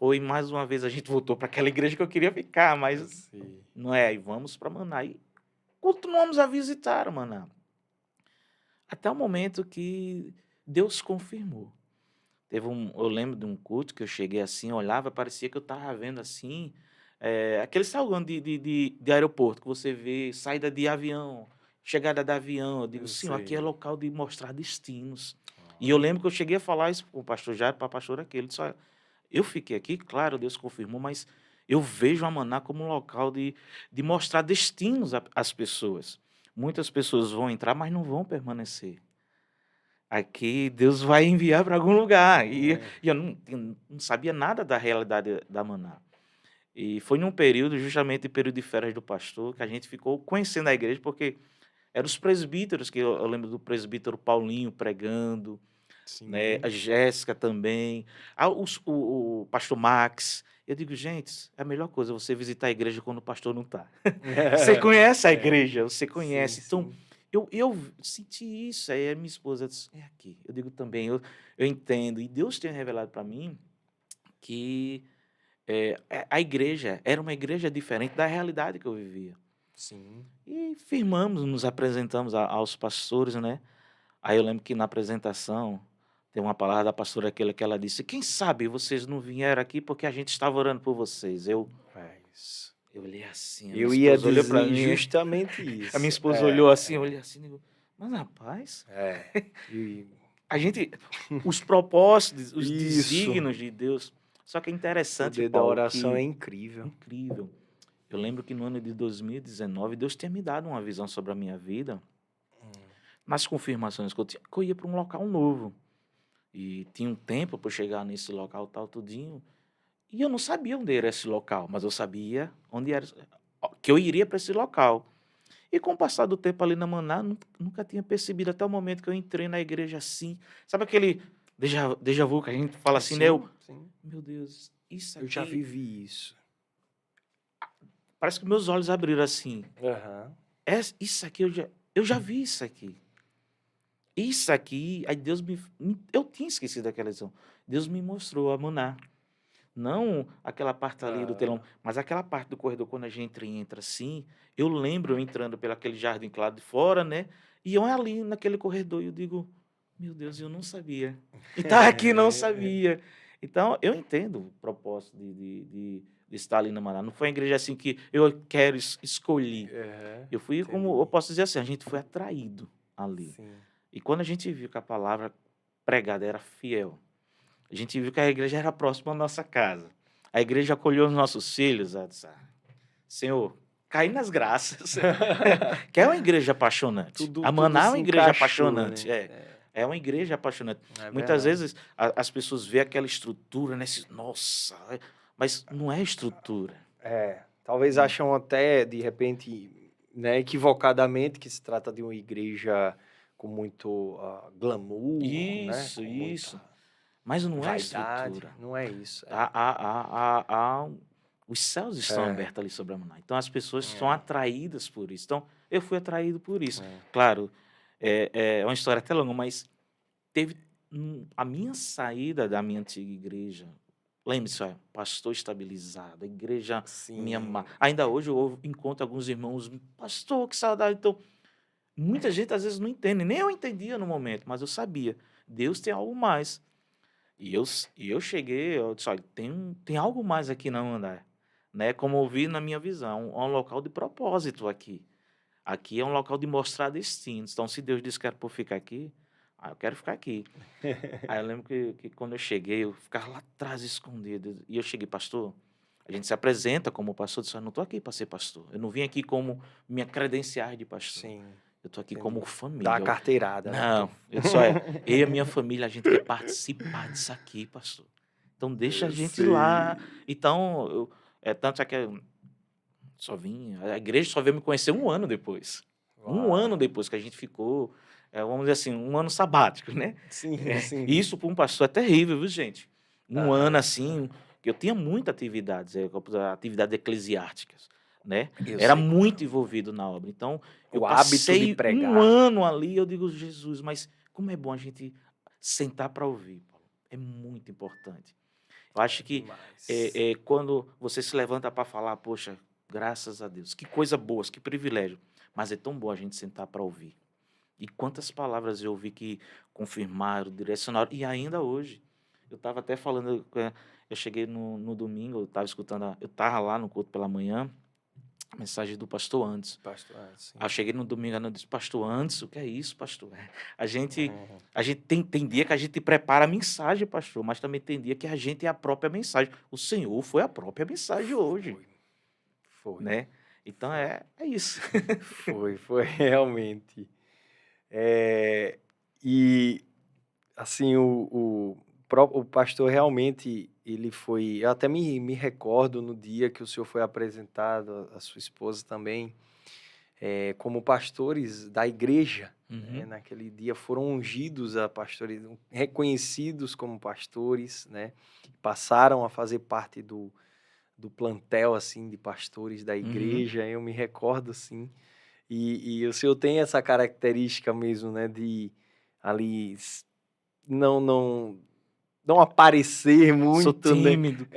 foi mais uma vez, a gente voltou para aquela igreja que eu queria ficar, mas Sim. não é, aí vamos para Maná. E continuamos a visitar Maná. Até o momento que Deus confirmou. Eu lembro de um culto que eu cheguei assim, olhava, parecia que eu estava vendo assim, aquele salão de aeroporto que você vê saída de avião, chegada de avião. Eu digo, Eu Senhor, aqui é sei. local de mostrar destinos. E eu Ah, lembro que eu cheguei a falar isso para o pastor Jair, para a pastora aquele. Ele disse, olha, eu fiquei aqui, claro, Deus confirmou, mas eu vejo a Maná como um local de mostrar destinos às pessoas. Muitas pessoas vão entrar, mas não vão permanecer. Aqui Deus vai enviar para algum lugar. é, E eu não sabia nada da realidade da Maná. E foi num período, justamente período de férias do pastor, que a gente ficou conhecendo a igreja, porque eram os presbíteros, que eu lembro do presbítero Paulinho pregando, né, a sim. Jéssica também, o pastor Max. Eu digo, gente, é a melhor coisa você visitar a igreja quando o pastor não está. Você conhece a É, igreja, você sim, conhece. Então, sim. eu senti isso. Aí a minha esposa disse, é aqui. Eu digo também, eu entendo. E Deus tem revelado para mim que a igreja era uma igreja diferente da realidade que eu vivia. Sim. E firmamos, nos apresentamos aos pastores, né? Aí eu lembro que na apresentação tem uma palavra da pastora aquela que ela disse: quem sabe vocês não vieram aqui porque a gente estava orando por vocês. É isso. Eu olhei assim, a minha Eu ia esposa olhou para dizer mim, justamente a minha isso. esposa olhou assim, eu olhei assim, e digo, mas rapaz, É. E a gente, os propósitos, os isso. desígnios de Deus. Só que é O interessante, poder da Paulo, oração é que incrível. incrível. Eu lembro que no ano de 2019, Deus tinha me dado uma visão sobre a minha vida, Hum, nas confirmações que eu tinha, que eu ia para um local novo. E tinha um tempo para chegar nesse local tal, tudinho. E eu não sabia onde era esse local, mas eu sabia onde era, que eu iria para esse local. E com o passar do tempo ali na Maná, nunca tinha percebido até o momento que eu entrei na igreja assim. Sabe aquele déjà vu que a gente fala assim, né? sim, sim. Meu Deus, isso Eu já aqui. vivi isso. Parece que meus olhos abriram assim. Aham. Isso aqui eu já vi isso aqui. Isso aqui, aí Deus eu tinha esquecido daquela lição. Deus me mostrou a Maná. Não aquela parte ali do telão, Ah, mas aquela parte do corredor quando a gente entra assim, eu lembro eu entrando pelo aquele jardim que lá de fora, né, e eu ali naquele corredor e eu digo: "Meu Deus, eu não sabia". E tá aqui não sabia. Então eu entendo o propósito de estar ali na Maná. Não foi uma igreja assim que eu quero escolhi. Aham, Eu fui como eu entendi. posso dizer assim, a gente foi atraído ali. Sim. E quando a gente viu que a palavra pregada era fiel, a gente viu que a igreja era próxima à nossa casa. A igreja acolheu os nossos filhos. Ela disse, Senhor, cai nas graças. Que é uma igreja apaixonante. Tudo A tudo Maná é uma se igreja encaixou, apaixonante. né. É uma igreja apaixonante. É Muitas verdade. vezes as pessoas veem aquela estrutura, né? Nossa, mas não é estrutura. É, talvez Não. acham até, de repente, né, equivocadamente, que se trata de uma igreja com muito, glamour, né, Isso, com muita isso. Mas não é vaidade. estrutura. Não é isso, é. Os céus estão É, abertos ali sobre a Maná. Então as pessoas são é, atraídas por isso. Então eu fui atraído por isso. é. Claro, é uma história até longa, mas teve a minha saída da minha antiga igreja. Lembre-se, olha, pastor estabilizado, a igreja me ama. Sim. Ainda hoje eu encontro alguns irmãos, pastor, que saudade. Então, muita gente às vezes não entende, nem eu entendia no momento, mas eu sabia. Deus tem algo mais. E eu cheguei, eu disse: "Olha, tem algo mais aqui não andar", né, como eu vi na minha visão, é um local de propósito aqui. Aqui é um local de mostrar destinos, então se Deus disse que era para eu ficar aqui, eu quero ficar aqui. Aí eu lembro que quando eu cheguei, eu ficava lá atrás escondido, e eu cheguei: "Pastor", a gente se apresenta como pastor, disse: "Eu não estou aqui para ser pastor, eu não vim aqui como minha credenciais de pastor, Sim, eu estou aqui como entendi. Dá a família". carteirada, né. Não, eu disse: "Olha, eu e a minha família, a gente quer participar disso aqui, pastor. Então deixa a Eu gente ir lá". sei. Então, tanto é que eu só vim a igreja só veio me conhecer um ano depois. Um ano Uau. depois que a gente ficou, vamos dizer assim, um ano sabático, né. Sim, E sim. isso para um pastor é terrível, viu, gente. Um ano Aham, assim, aham. que eu tinha muitas atividades, atividades eclesiásticas, né. Eu Era sei como é. muito envolvido na obra. Então, eu O hábito de passei um pregar. ano ali, eu digo: "Jesus, mas como é bom a gente sentar para ouvir, Paulo". É muito importante. Eu acho É que demais. quando você se levanta para falar, poxa, graças a Deus, que coisa boa, que privilégio. Mas é tão bom a gente sentar para ouvir. E quantas palavras eu ouvi que confirmaram, direcionaram, e ainda hoje. Eu estava até falando, eu cheguei no domingo, eu estava escutando, eu estava lá no culto pela manhã, a mensagem do pastor antes. Pastor, Aí eu sim. cheguei no domingo, eu disse, pastor, antes, o que é isso, pastor? A gente, Uhum. a gente tem dia que a gente prepara a mensagem, pastor, mas também tem dia que a gente é a própria mensagem. O Senhor foi a própria mensagem hoje, Foi, foi, né? Então foi, é isso. foi realmente. É, e assim, o pastor realmente, ele foi. Eu até me recordo no dia que o senhor foi apresentado, a sua esposa também, como pastores da igreja. Né? Uhum, Naquele dia foram ungidos a pastores, reconhecidos como pastores, né? Passaram a fazer parte do plantel assim de pastores da uhum. igreja. Eu me recordo assim. E o senhor tem essa característica mesmo, né, de ali não não não aparecer Sou muito, né, tímido.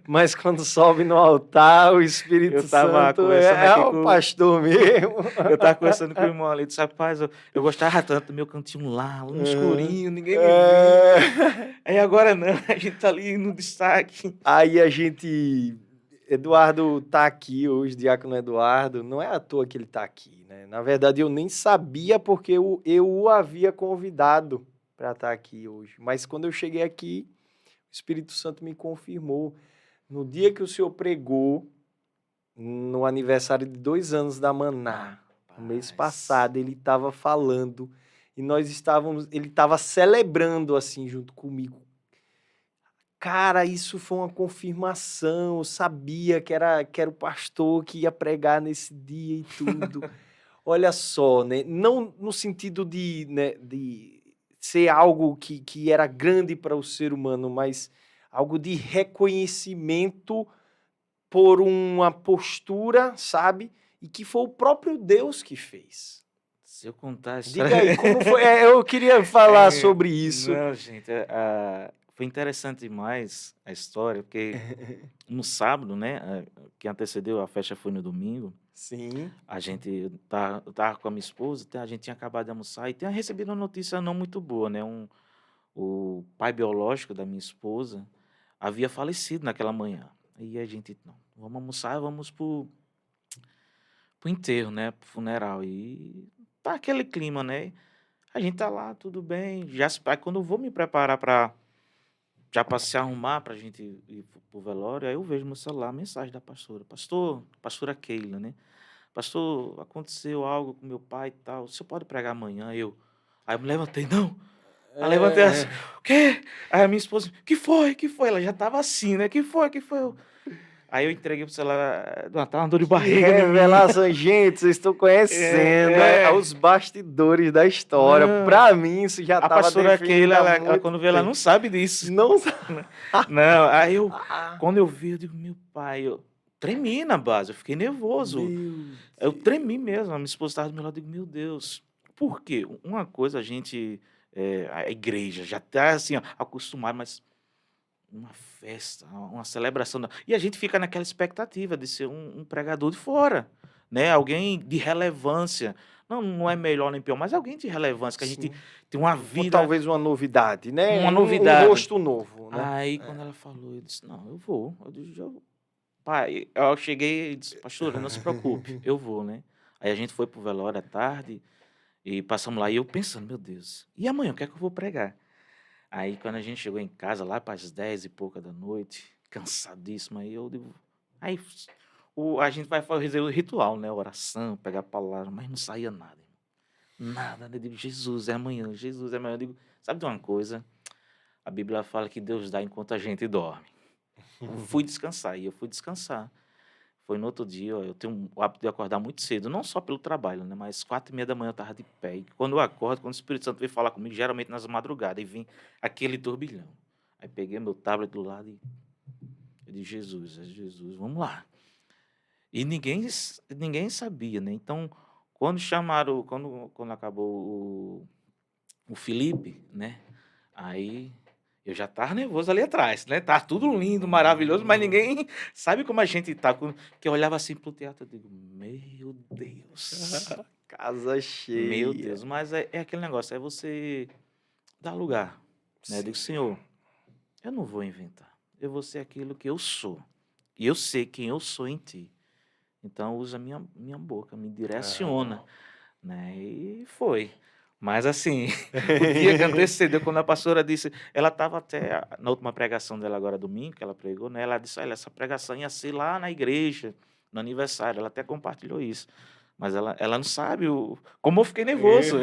mas quando sobe no altar, o Eu Espírito estava Santo conversando é aqui o com pastor mesmo. eu estava conversando com o irmão ali, disse: "Rapaz, eu gostava tanto do meu cantinho lá no Aham. escurinho, ninguém me via. É. Aí agora não, a gente tá ali no destaque". Aí a gente Eduardo tá aqui hoje, Diácono Eduardo, não é à toa que ele tá aqui, né. Na verdade eu nem sabia, porque eu o havia convidado para estar aqui hoje, mas quando eu cheguei aqui, o Espírito Santo me confirmou. No dia que o senhor pregou, no aniversário de 2 anos da Maná, no mês Rapaz, passado, ele estava falando e ele estava celebrando, assim, junto comigo. Cara, isso foi uma confirmação, eu sabia que era o pastor que ia pregar nesse dia e tudo. Olha só, né, não no sentido de, né, de ser algo que era grande para o ser humano, mas algo de reconhecimento por uma postura, sabe, e que foi o próprio Deus que fez. se eu contar a história Diga aí, como foi? Eu queria falar sobre isso. não, gente, foi interessante demais a história, porque no sábado, né, que antecedeu a festa foi no domingo, Sim. eu estava com a minha esposa, a gente tinha acabado de almoçar e tinha recebido uma notícia não muito boa, né, o pai biológico da minha esposa havia falecido naquela manhã. Aí a gente: "Não, vamos almoçar, vamos pro enterro, né, pro funeral". E tá aquele clima, né, a gente tá lá, tudo bem, aí quando eu vou me preparar para já pra se arrumar pra gente ir pro velório, aí eu vejo no meu celular a mensagem da pastora: "Pastor", pastora Keila, né: "Pastor, aconteceu algo com meu pai e tal, o senhor pode pregar amanhã?". Aí eu me levantei: "Não". Aí levantei assim: É. "O quê?". Aí a minha esposa: "Que foi? Que foi?". Ela já estava assim, né: "Que foi? Que foi?". Aí eu entreguei pro celular: "Tá uma dor de Que barriga em mim". revelação, gente, vocês estão conhecendo os bastidores da história. Não, Para mim isso já a estava pastora definido Keila, há ela muito quando vê, ela não tempo. sabe disso. Não. Não, aí Ah, quando eu vi, eu digo: "Meu pai", eu tremi na base, eu fiquei nervoso, meu eu tremi Deus. mesmo, a minha esposa estava do meu lado, eu digo: "Meu Deus". Por quê? Uma coisa a gente, a igreja já tá assim, ó, acostumado, mas uma festa, uma celebração da e a gente fica naquela expectativa de ser um pregador de fora, né, alguém de relevância. Não é melhor nem pior, mas alguém de relevância, que a gente Sim. tem uma Ou vida, talvez uma novidade, né, uma um novidade. rosto novo, né. Aí quando É. ela falou, eu disse: "Não, eu vou". Eu disse: "Eu pai", eu cheguei e disse: "Pastora, não se preocupe, eu vou", né. Aí a gente foi para o velório à tarde e passamos lá e eu pensando: "Meu Deus, e amanhã o que é que eu vou pregar?". Aí quando a gente chegou em casa lá para as 10 e pouca da noite, cansadíssimo, aí eu digo aí a gente vai fazer o ritual, né, oração, pegar a palavra, mas não saía nada, irmão, nada, né, eu digo: "Jesus, é amanhã, Jesus, é amanhã". Eu digo: "Sabe de uma coisa? A Bíblia fala que Deus dá enquanto a gente dorme". Eu fui descansar, e eu fui descansar. Foi no outro dia, ó, eu tenho o hábito de acordar muito cedo, não só pelo trabalho, né, mas 4h30 eu estava de pé, e quando eu acordo, quando o Espírito Santo vem falar comigo, geralmente nas madrugadas, e vem aquele turbilhão. Aí peguei meu tablet do lado e eu disse: "Jesus, é Jesus, vamos lá". E ninguém sabia, né, então, quando acabou o Felipe, né, aí eu já estava nervoso ali atrás, né? Tá tudo lindo, maravilhoso, mas ninguém sabe como a gente tá. Que eu olhava assim pro teatro, eu digo, meu Deus, Casa meu cheia. Deus. Mas é aquele negócio, é você dar lugar, né? Eu digo, Sim. Senhor, eu não vou inventar, eu vou ser aquilo que eu sou. E eu sei quem eu sou em ti. Então usa minha boca, me direciona, Aham. né? E foi. Mas assim, o dia que antecedeu, quando a pastora disse, ela estava até na última pregação dela agora domingo, que ela pregou, né? Ela disse, olha, essa pregação ia ser lá na igreja, no aniversário. Ela até compartilhou isso. Mas ela não sabe como eu fiquei nervoso.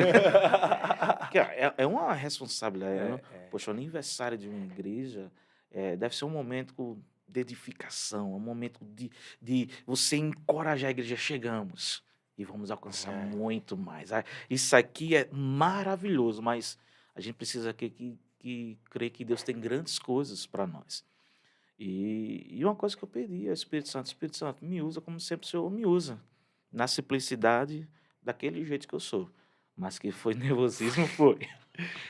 Porque é uma responsabilidade. É. Poxa, o aniversário de uma igreja deve ser um momento de edificação, um momento de você encorajar a igreja. Chegamos e vamos alcançar É. muito mais. Isso aqui é maravilhoso, mas a gente precisa que crer que Deus tem grandes coisas para nós. E uma coisa que eu pedi ao Espírito Santo, me usa como sempre o Senhor me usa, na simplicidade, daquele jeito que eu sou. Mas que foi nervosismo, foi.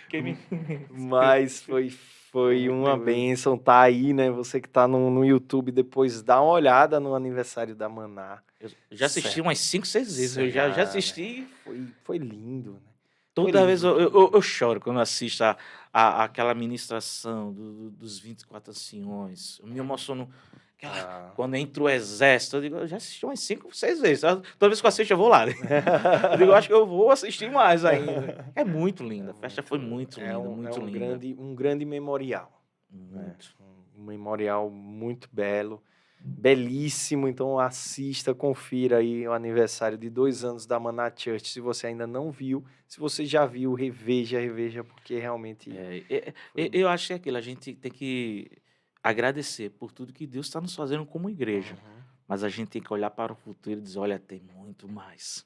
Quem me Mas Foi foi muito uma nervoso. bênção tá aí, né? Você que tá no YouTube, depois dá uma olhada no aniversário da Maná. Eu já assisti Certo. umas 5, 6 vezes. Eu já Né? assisti. Foi lindo, né? Foi Toda vez lindo eu tudo. choro quando assisto aquela ministração dos 24 anciões. Eu me emociono. Ah. Quando entra o exército, eu digo, eu já assisti umas 5, 6 vezes. Toda vez que eu assisto, eu vou lá. Eu digo, eu acho que eu vou assistir mais ainda. É muito linda. É A festa foi muito, muito linda, é muito linda. um grande memorial, né? Muito. Um memorial muito belo, belíssimo. Então assista, confira aí o aniversário de 2 anos da Maná Church. Se você ainda não viu, se você já viu, reveja, porque realmente foi. Eu acho que é aquilo, a gente tem que agradecer por tudo que Deus está nos fazendo como igreja. Uhum. Mas a gente tem que olhar para o futuro e dizer, olha, tem muito mais.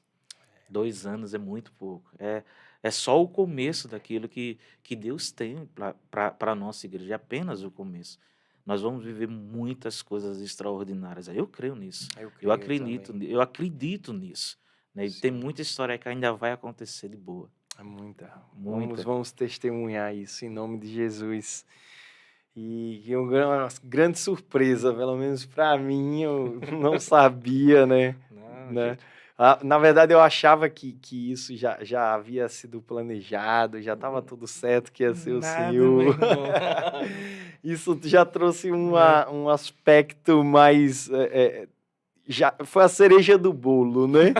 2 anos é muito pouco. É só o começo daquilo que Deus tem para a nossa igreja. É apenas o começo. Nós vamos viver muitas coisas extraordinárias. Eu creio nisso. Eu Eu creio acredito, também. eu acredito nisso. Né? E tem Sim, muita história que ainda vai acontecer de boa. é muita. Muita. Vamos testemunhar isso em nome de Jesus. E uma grande surpresa, pelo menos para mim, eu não sabia, né? Não, Né? gente. Na verdade, eu achava que isso já havia sido planejado, já estava tudo certo que ia ser o Nada, meu senhor. irmão. Isso já trouxe Né? um aspecto mais. Já foi a cereja do bolo, né?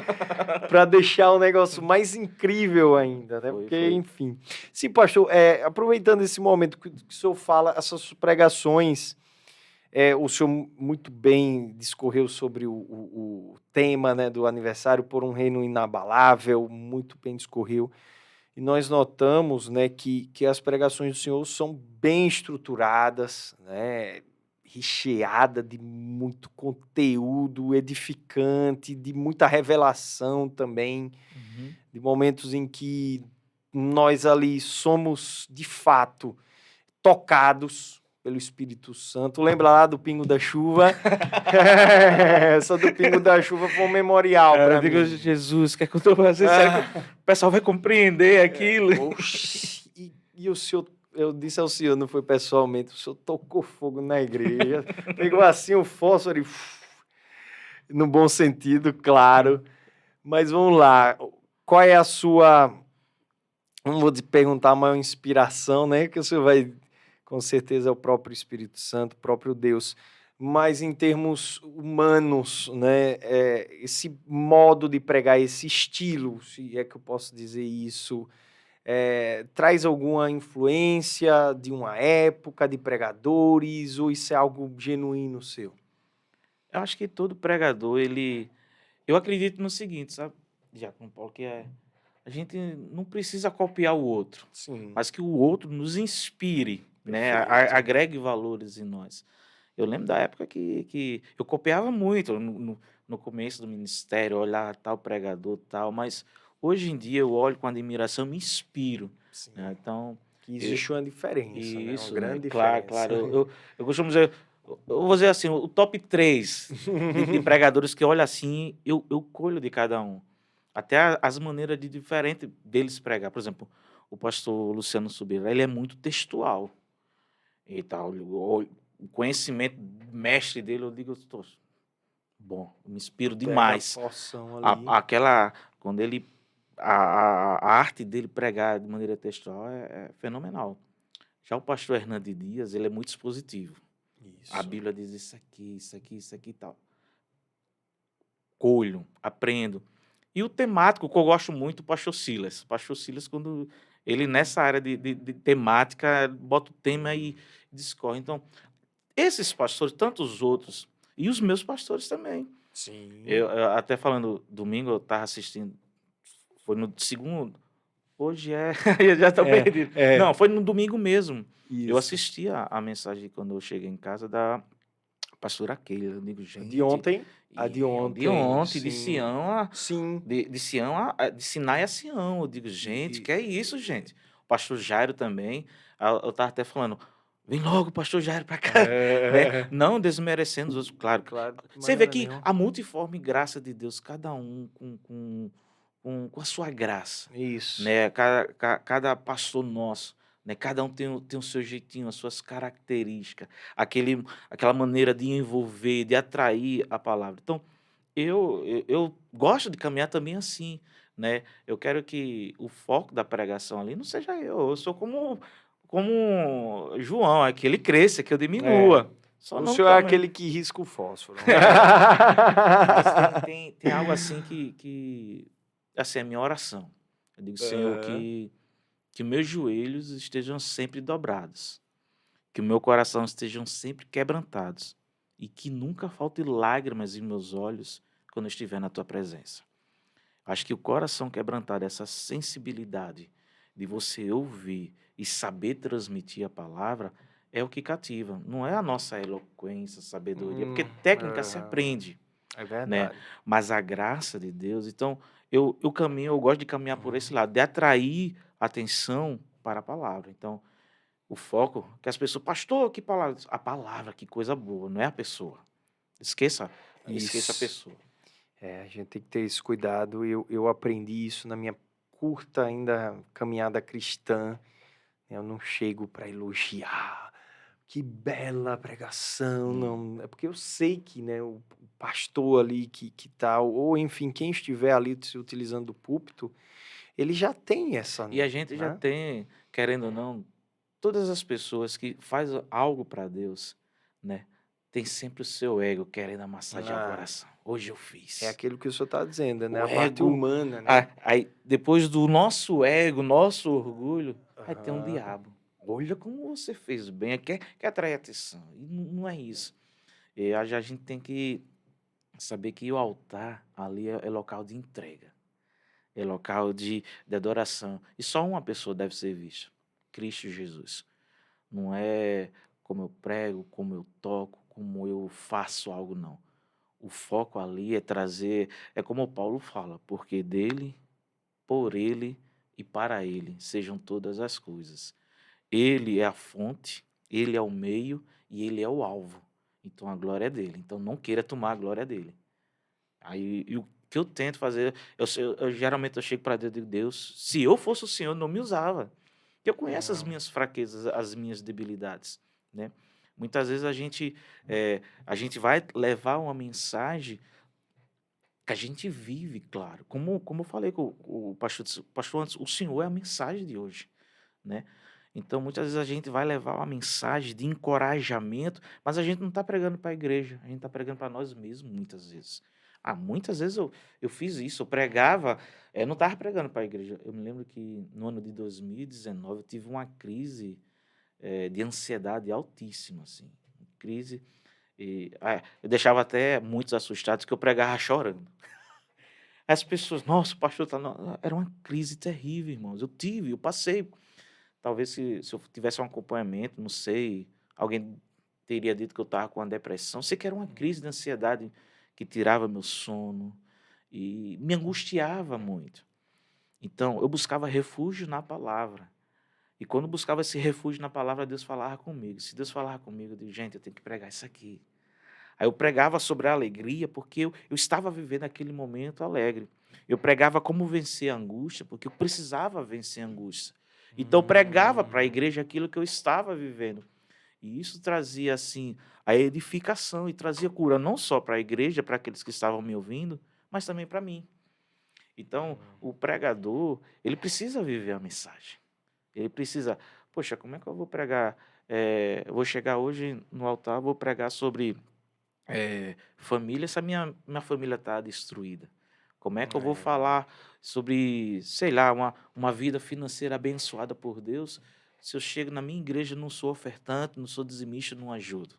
Para deixar o negócio mais incrível ainda, né? Foi, Porque, foi. enfim. Sim, pastor, aproveitando esse momento que o senhor fala, essas pregações, o senhor muito bem discorreu sobre o tema, né, do aniversário por um reino inabalável, muito bem discorreu. E nós notamos, né, que as pregações do senhor são bem estruturadas, né, recheada de muito conteúdo edificante, de muita revelação também, Uhum. de momentos em que nós ali somos, de fato, tocados pelo Espírito Santo. Lembra lá do Pingo da Chuva? Essa do Pingo da Chuva foi um memorial Eu para digo, mim. Jesus, o que é que eu estou fazendo? Será que o pessoal vai compreender aquilo? Oxi, e o senhor, eu disse ao senhor, não foi pessoalmente, o senhor tocou fogo na igreja, pegou assim o fósforo e no bom sentido, claro. Mas vamos lá, qual é a sua, não vou te perguntar a maior inspiração, né? Que o senhor vai, com certeza, é o próprio Espírito Santo, o próprio Deus. Mas em termos humanos, né? Esse modo de pregar, esse estilo, se é que eu posso dizer isso, traz alguma influência de uma época, de pregadores, ou isso é algo genuíno seu? Eu acho que todo pregador, eu acredito no seguinte, sabe, Diácono Paulo, a gente não precisa copiar o outro, Sim, mas que o outro nos inspire, né, perfeito. agregue valores em nós. Eu lembro da época que eu copiava muito no começo do ministério, olhar tal pregador, tal, mas hoje em dia eu olho com admiração, me inspiro, Sim. né? Então, Que e- existe uma diferença, né? Uma isso, né? grande Claro, diferença. claro. Eu costumo dizer, eu vou dizer assim, o top 3 de pregadores que olha assim, eu colho de cada um. Até as maneiras de diferente deles pregar. Por exemplo, o pastor Luciano Subirá, ele é muito textual. e tal. O conhecimento mestre dele, eu digo, tô, bom, eu me inspiro Pega a demais. porção ali. Aquela, quando ele, a arte dele pregar de maneira textual é fenomenal. Já o pastor Hernandes Dias, ele é muito expositivo. A Isso. Bíblia diz isso aqui, isso aqui, isso aqui e tal. Colho, aprendo. E o temático, que eu gosto muito, o pastor Silas. O pastor Silas, quando ele nessa área de temática, bota o tema e discorre. Então, esses pastores, tantos outros, e os meus pastores também. Sim. Eu até falando, domingo eu estava assistindo, foi no segundo, hoje é, eu já estou É, perdido. é. Não, foi no domingo mesmo. Eu Isso. assisti a mensagem quando eu cheguei em casa da pastora Keila. Eu digo, A de gente, ontem? A de e é o de ontem, ontem, de sim. Sião, Sim. de Sião, de Sinai a Sião. Eu digo, gente, E, que é isso, gente? O pastor Jairo também, eu estava até falando, vem logo, pastor Jairo, para cá, né? é, Não desmerecendo os outros, claro. claro, de Você vê maneira que nenhuma. a multiforme graça de Deus, cada um com a sua graça, Isso. né? Cada pastor nosso, né? Cada um tem o seu jeitinho, as suas características, aquela maneira de envolver, de atrair a palavra. Então, eu gosto de caminhar também assim, né? Eu quero que o foco da pregação ali não seja eu sou como João, é que ele cresça, que eu É. diminua. Só O não senhor é também. aquele que risca o fósforo. Mas tem algo assim que assim, é a minha oração. Eu digo, Senhor, Aham. que meus joelhos estejam sempre dobrados, que o meu coração estejam sempre quebrantados e que nunca falte lágrimas em meus olhos quando eu estiver na tua presença. Acho que o coração quebrantado, essa sensibilidade de você ouvir e saber transmitir a palavra, é o que cativa. Não é a nossa eloquência, sabedoria, porque técnica se Aham. aprende, É né? verdade. Mas a graça de Deus. Então, eu caminho, eu gosto de caminhar por esse lado, de atrair atenção para a palavra. Então, o foco, que as pessoas, pastor, que palavra? A palavra, que coisa boa, não é a pessoa. Esqueça a Isso. pessoa. É, a gente tem que ter esse cuidado. Eu aprendi isso na minha curta ainda caminhada cristã. Eu não chego para elogiar. Que bela pregação, não. É porque eu sei que, né, o pastor ali que tá, ou enfim, quem estiver ali se utilizando do púlpito, ele já tem essa, E a gente já né? tem, querendo ou não, todas as pessoas que faz algo para Deus, né, tem sempre o seu ego querendo amassagear o Ah, coração. Hoje eu é fiz. aquilo que o senhor está dizendo, né? O A parte ego, humana, né? aí depois do nosso ego, nosso orgulho, aí tem um Aham. diabo. Olha como você fez bem, quer atrair atenção. E não é isso. E a gente tem que saber que o altar ali é local de entrega, é local de adoração. E só uma pessoa deve ser vista: Cristo Jesus. Não é como eu prego, como eu toco, como eu faço algo, não. O foco ali é trazer, é como o Paulo fala, porque dele, por ele e para ele sejam todas as coisas. Ele é a fonte, ele é o meio e ele é o alvo. Então a glória é dele. Então não queira tomar a glória dele. Aí e o que eu tento fazer, geralmente eu chego para Deus e digo, Deus, se eu fosse o Senhor, não me usava. Porque eu conheço as Não. minhas fraquezas, as minhas debilidades, né? Muitas vezes a gente vai levar uma mensagem que a gente vive, claro. Como eu falei com o pastor antes, o Senhor é a mensagem de hoje, né? Então, muitas vezes a gente vai levar uma mensagem de encorajamento, mas a gente não está pregando para a igreja, a gente está pregando para nós mesmos, muitas vezes. Muitas vezes eu fiz isso, eu pregava, não estava pregando para a igreja. Eu me lembro que no ano de 2019 eu tive uma crise de ansiedade altíssima, assim, crise, eu deixava até muitos assustados que eu pregava chorando. As pessoas, nossa, o pastor tá. Era uma crise terrível, irmãos. Eu passei. Talvez se eu tivesse um acompanhamento, não sei, alguém teria dito que eu estava com uma depressão. Sei que era uma crise de ansiedade que tirava meu sono e me angustiava muito. Então, eu buscava refúgio na palavra. E quando eu buscava esse refúgio na palavra, Deus falava comigo. Se Deus falava comigo, eu digo, gente, eu tenho que pregar isso aqui. Aí eu pregava sobre a alegria, porque eu estava vivendo aquele momento alegre. Eu pregava como vencer a angústia, porque eu precisava vencer a angústia. Então eu pregava para a Hum. igreja aquilo que eu estava vivendo. E isso trazia, assim, a edificação e trazia cura não só para a igreja, para aqueles que estavam me ouvindo, mas também para mim. Então, o pregador, ele precisa viver a mensagem. Ele precisa, poxa, como é que eu vou pregar? Eu vou chegar hoje no altar, vou pregar sobre família, se a minha família está destruída. Como é que eu vou É, falar sobre, sei lá, uma vida financeira abençoada por Deus, se eu chego na minha igreja e não sou ofertante, não sou dizimista, não ajudo?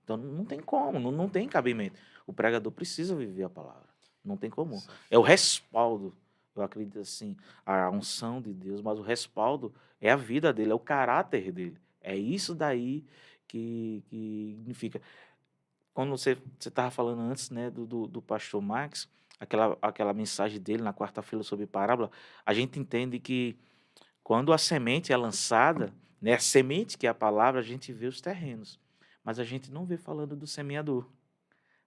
Então não tem como, não tem cabimento. O pregador precisa viver a palavra. Não tem como. sim. É o respaldo. Eu acredito assim, a unção de Deus, mas o respaldo é a vida dele, é o caráter dele. É isso daí que significa. Quando você estava falando antes, né, do pastor Max, aquela mensagem dele na quarta-feira sobre parábola, a gente entende que quando a semente é lançada, né, a semente que é a palavra, a gente vê os terrenos, mas a gente não vê falando do semeador.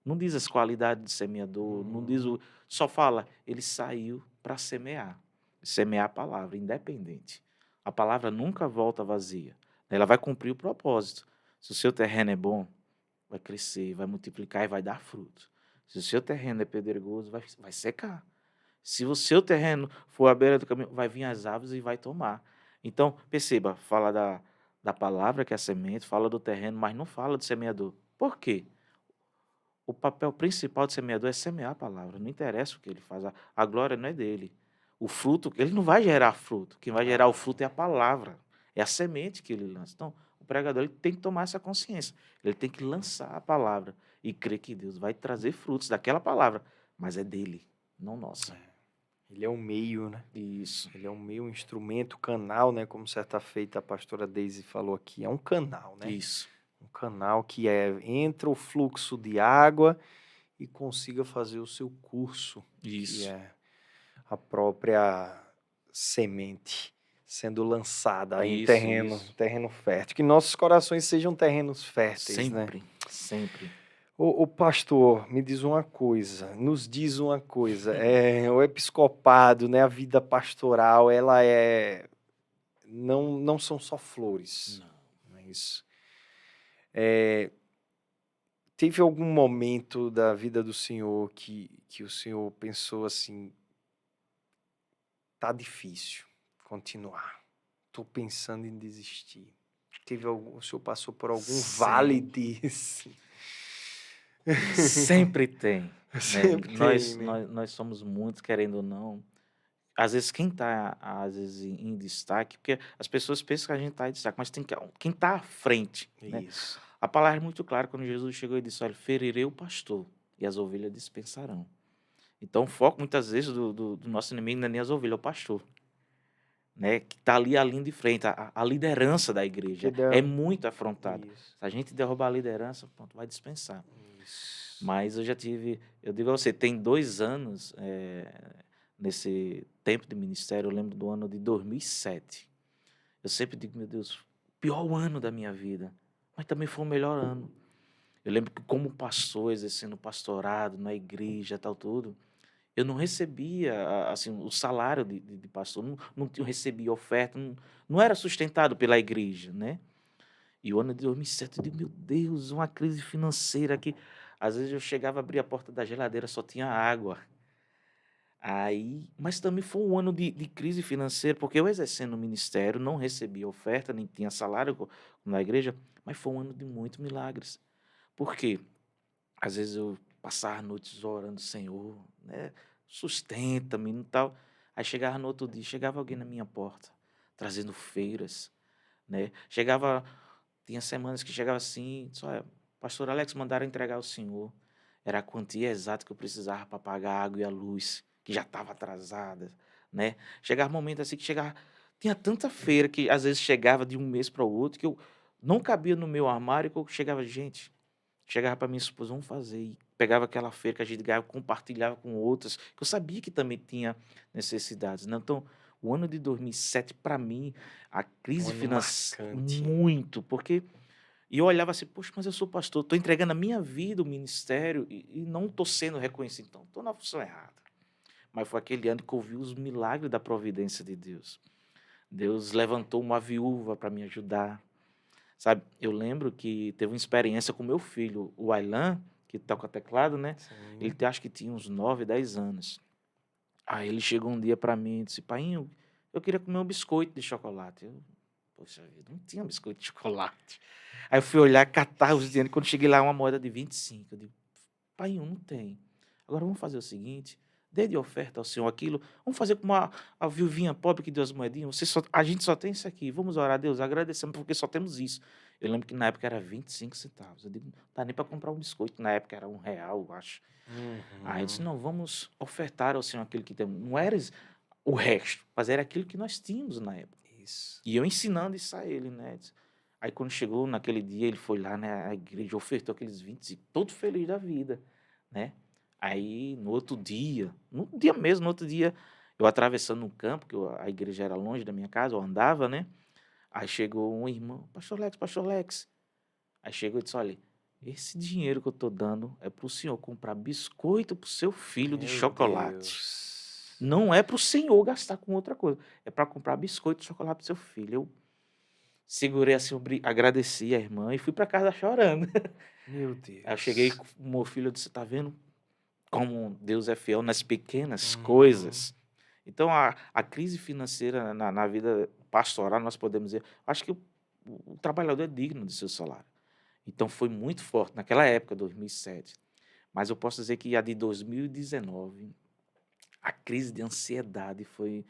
Não diz as qualidades do semeador, não diz Hum, só fala, ele saiu para semear a palavra, independente. A palavra nunca volta vazia, né, ela vai cumprir o propósito. Se o seu terreno é bom, vai crescer, vai multiplicar e vai dar fruto. Se o seu terreno é pedregoso, vai secar. Se o seu terreno for à beira do caminho, vai vir as aves e vai tomar. Então, perceba, fala da palavra, que é a semente, fala do terreno, mas não fala do semeador. Por quê? O papel principal do semeador é semear a palavra. Não interessa o que ele faz, a glória não é dele. O fruto, ele não vai gerar fruto. Quem vai gerar o ah, fruto é a palavra, é a semente que ele lança. Então, o pregador ele tem que tomar essa consciência. Ele tem que lançar a palavra e crer que Deus vai trazer frutos daquela palavra, mas é dele, não nossa. ele é um meio, né? Isso, Ele é um meio, um instrumento, canal, né? Como certa feita a pastora Daisy falou aqui, é um canal, né? isso, Um canal que entra o fluxo de água e consiga fazer o seu curso, que isso, é a própria semente sendo lançada em isso, terreno, isso. terreno fértil. Que nossos corações sejam terrenos férteis, né? Sempre, sempre. O pastor, me diz uma coisa, nos diz uma coisa, o episcopado, né, a vida pastoral, ela não são só flores, Não. não é isso? Teve algum momento da vida do senhor que o senhor pensou assim, tá difícil continuar, tô pensando em desistir. O senhor passou por algum vale Sempre. desse? Sempre tem, né. Sempre tem, né? Nós somos muitos, querendo ou não. Às vezes quem está, às vezes, em destaque, porque as pessoas pensam que a gente está em destaque, mas tem que quem está à frente, né. Isso. A palavra é muito clara quando Jesus chegou e disse: "Olha, ferirei o pastor, e as ovelhas dispersarão". Então o foco muitas vezes do nosso inimigo não é nem as ovelhas, é o pastor, né, que está ali a linha de frente, a liderança da Porque igreja é dá. muito afrontada. Isso. Se a gente derrubar a liderança, pronto, vai dispensar. Isso. Mas eu digo a você, tem 2 anos, nesse tempo de ministério, eu lembro do ano de 2007. Eu sempre digo: "Meu Deus, o pior ano da minha vida", mas também foi o melhor ano. Eu lembro que como pastor, exercendo pastorado na igreja, tal, tudo, eu não recebia, assim, o salário de pastor, não recebia oferta, não era sustentado pela igreja, né. E o ano de 2007 eu digo: "Meu Deus, uma crise financeira que", às vezes eu chegava, abria a porta da geladeira, só tinha água. Aí mas também foi um ano de crise financeira, porque eu exercendo o ministério, não recebia oferta, nem tinha salário na igreja, mas foi um ano de muitos milagres. Por quê? Às vezes eu passava noites orando: "Senhor, né, sustenta-me e tal". Aí chegava no outro dia, chegava alguém na minha porta, trazendo feiras, né. Tinha semanas que chegava assim, disse: "Olha, pastor Alex, mandaram entregar ao senhor". Era a quantia exata que eu precisava para pagar a água e a luz, que já estava atrasada, né. Chegava momento assim que chegava tinha tanta feira que às vezes chegava de um mês para o outro que eu não cabia no meu armário, que eu chegava: "Gente", chegava para minha esposa: "Vamos fazer", e pegava aquela feira que a gente ganhava, compartilhava com outras, que eu sabia que também tinha necessidades, né. Então, o ano de 2007 para mim, a Um crise ano financeira marcante. muito, porque eu olhava assim: "Poxa, mas eu sou pastor, estou entregando a minha vida ao ministério e não estou sendo reconhecido, então estou na função errada". Mas foi aquele ano que eu vi os milagres da providência de Deus. Deus levantou uma viúva para me ajudar, Sabe, eu lembro que teve uma experiência com meu filho, o Ailan, que toca teclado, né? Ele Sim. acho que tinha uns 9, 10 anos. Aí ele chegou um dia para mim e disse, painho, eu queria comer um biscoito de chocolate. Eu, poxa vida, não tinha biscoito de chocolate. Aí eu fui olhar, catar os dinheiros, quando cheguei lá, uma moeda de 25. Eu digo, painho, não tem. Agora vamos fazer o seguinte, dê de oferta ao Senhor aquilo, vamos fazer como a viuvinha pobre que deu as moedinhas, a gente só tem isso aqui, vamos orar a Deus, agradecemos porque só temos isso. Eu lembro que na época era 25 centavos. Eu digo, não dá nem para comprar um biscoito, na época era R$ 1, eu acho. Aí eu disse, Uhum. não, vamos ofertar ao Senhor aquilo que temos. Não era o resto, mas era aquilo que nós tínhamos na época. Isso. E eu ensinando isso a ele, né? Aí quando chegou naquele dia, ele foi lá na igreja, ofertou aqueles 25, todo feliz da vida, né? Aí no outro dia, no dia mesmo, no outro dia, eu atravessando um campo, que a igreja era longe da minha casa, eu andava, né? Aí chegou um irmão, Pastor Lex, Pastor Lex. Aí chegou e disse, olha, esse dinheiro que eu estou dando é para o senhor comprar biscoito para o seu filho de Meu chocolate. Deus. Não é para o senhor gastar com outra coisa. É para comprar biscoito de chocolate para o seu filho. Eu segurei assim, agradeci a irmã e fui para casa chorando. Meu Aí eu cheguei Deus. com o meu filho, eu disse, tá vendo como Deus é fiel nas pequenas Uhum. coisas? Então, a crise financeira na vida pastoral, nós podemos dizer, acho que o trabalhador é digno do seu salário. Então, foi muito forte naquela época, 2007. Mas eu posso dizer que a de 2019, a crise de ansiedade foi.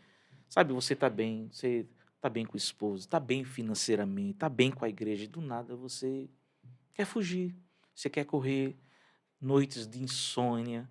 Sabe, você está bem com o esposo, está bem financeiramente, está bem com a igreja, e do nada você quer fugir, você quer correr, noites de insônia.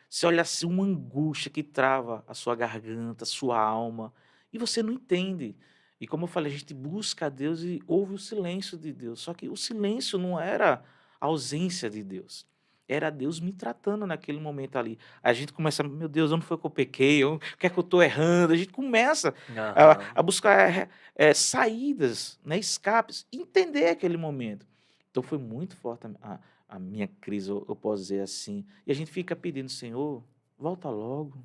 Você olha assim, uma angústia que trava a sua garganta, a sua alma, e você não entende. E como eu falei, a gente busca a Deus e ouve o silêncio de Deus. Só que o silêncio não era a ausência de Deus. Era Deus me tratando naquele momento ali. A gente começa, meu Deus, onde foi que eu pequei? O que é que eu estou errando? A gente começa a Aham. buscar saídas, né, escapes, entender aquele momento. Então foi muito forte a minha crise, eu posso dizer assim. E a gente fica pedindo, Senhor, volta logo.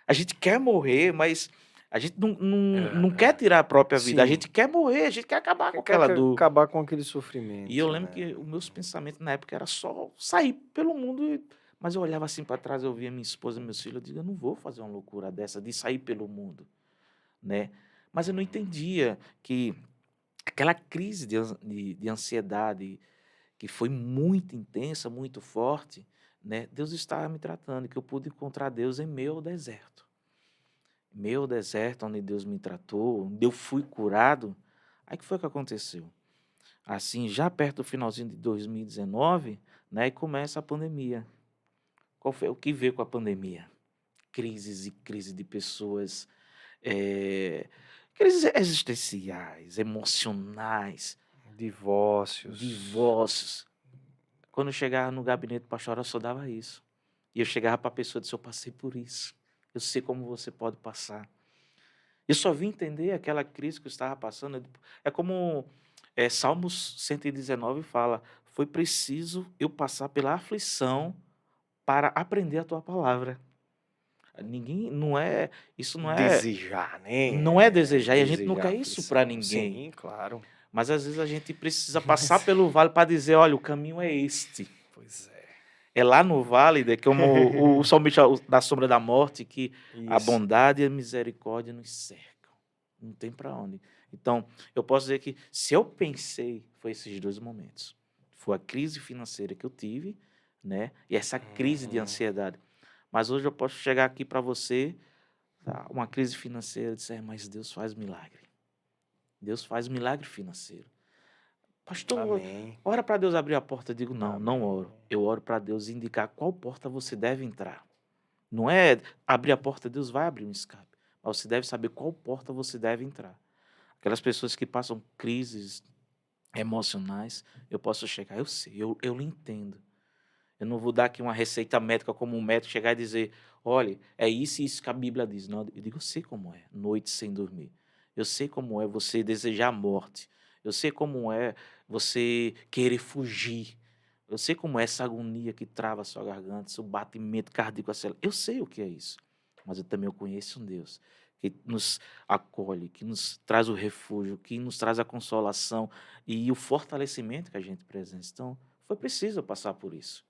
A gente quer morrer, mas a gente não quer É. tirar a própria vida. A Sim. gente quer morrer, a gente quer acabar com Quer aquela dor. acabar com aquele E eu sofrimento, lembro né? que os meus pensamentos na época era só sair pelo mundo. Mas eu olhava assim para trás, eu via minha esposa e meus filhos, eu digo, eu não vou fazer uma loucura dessa, de sair pelo mundo, né? Mas eu não entendia que aquela crise de ansiedade, que foi muito intensa, muito forte, né? Deus estava me tratando, que eu pude encontrar Deus em meio ao deserto. Meu deserto, onde Deus me tratou, onde eu fui curado. Aí que foi que aconteceu? Assim, já perto do finalzinho de 2019, né, e começa a pandemia. Qual foi o que veio com a pandemia? Crises e crises de pessoas, crises existenciais, emocionais, Divórcios. divórcios. Quando eu chegava no gabinete pastoral, eu só dava isso. E eu chegava para a pessoa e disse, eu passei por isso. Eu sei como você pode passar. Eu só vim entender aquela crise que eu estava passando. É como Salmos 119 fala, foi preciso eu passar pela aflição para aprender a tua palavra. Ninguém, isso Desejar, não é né? desejar, e a gente não Desejar quer isso para aflição. ninguém. Sim, claro. Mas às vezes a gente precisa passar Mas, pelo vale para dizer, olha, o caminho é este. pois é. É lá no vale, né, como o salmista da sombra da morte, que a Isso. bondade e a misericórdia nos cercam. Não tem para onde. Então, eu posso dizer que se eu pensei, foi esses dois momentos. Foi a crise financeira que eu tive, né, e essa crise de Uhum. ansiedade. Mas hoje eu posso chegar aqui para você, tá, uma crise financeira, e dizer, mas Deus faz milagre. Deus faz milagre financeiro. Pastor, Amém. ora para Deus abrir a porta. Eu digo, não, não Amém. oro. Eu oro para Deus indicar qual porta você deve entrar. Não é abrir a porta, Deus vai abrir um escape. Mas você deve saber qual porta você deve entrar. Aquelas pessoas que passam crises emocionais, eu posso chegar, eu sei, eu lhe entendo. Eu não vou dar aqui uma receita médica como um médico chegar e dizer, olha, é isso e isso que a Bíblia diz. Não, eu digo, eu sei como é, noite sem dormir. Eu sei como é você desejar a morte. Eu sei como é você querer fugir. Eu sei como é essa agonia que trava a sua garganta, seu batimento cardíaco acelerado. Eu sei o que é isso. Mas eu também conheço um Deus que nos acolhe, que nos traz o refúgio, que nos traz a consolação e o fortalecimento que a gente precisa. Então, foi preciso eu passar por isso,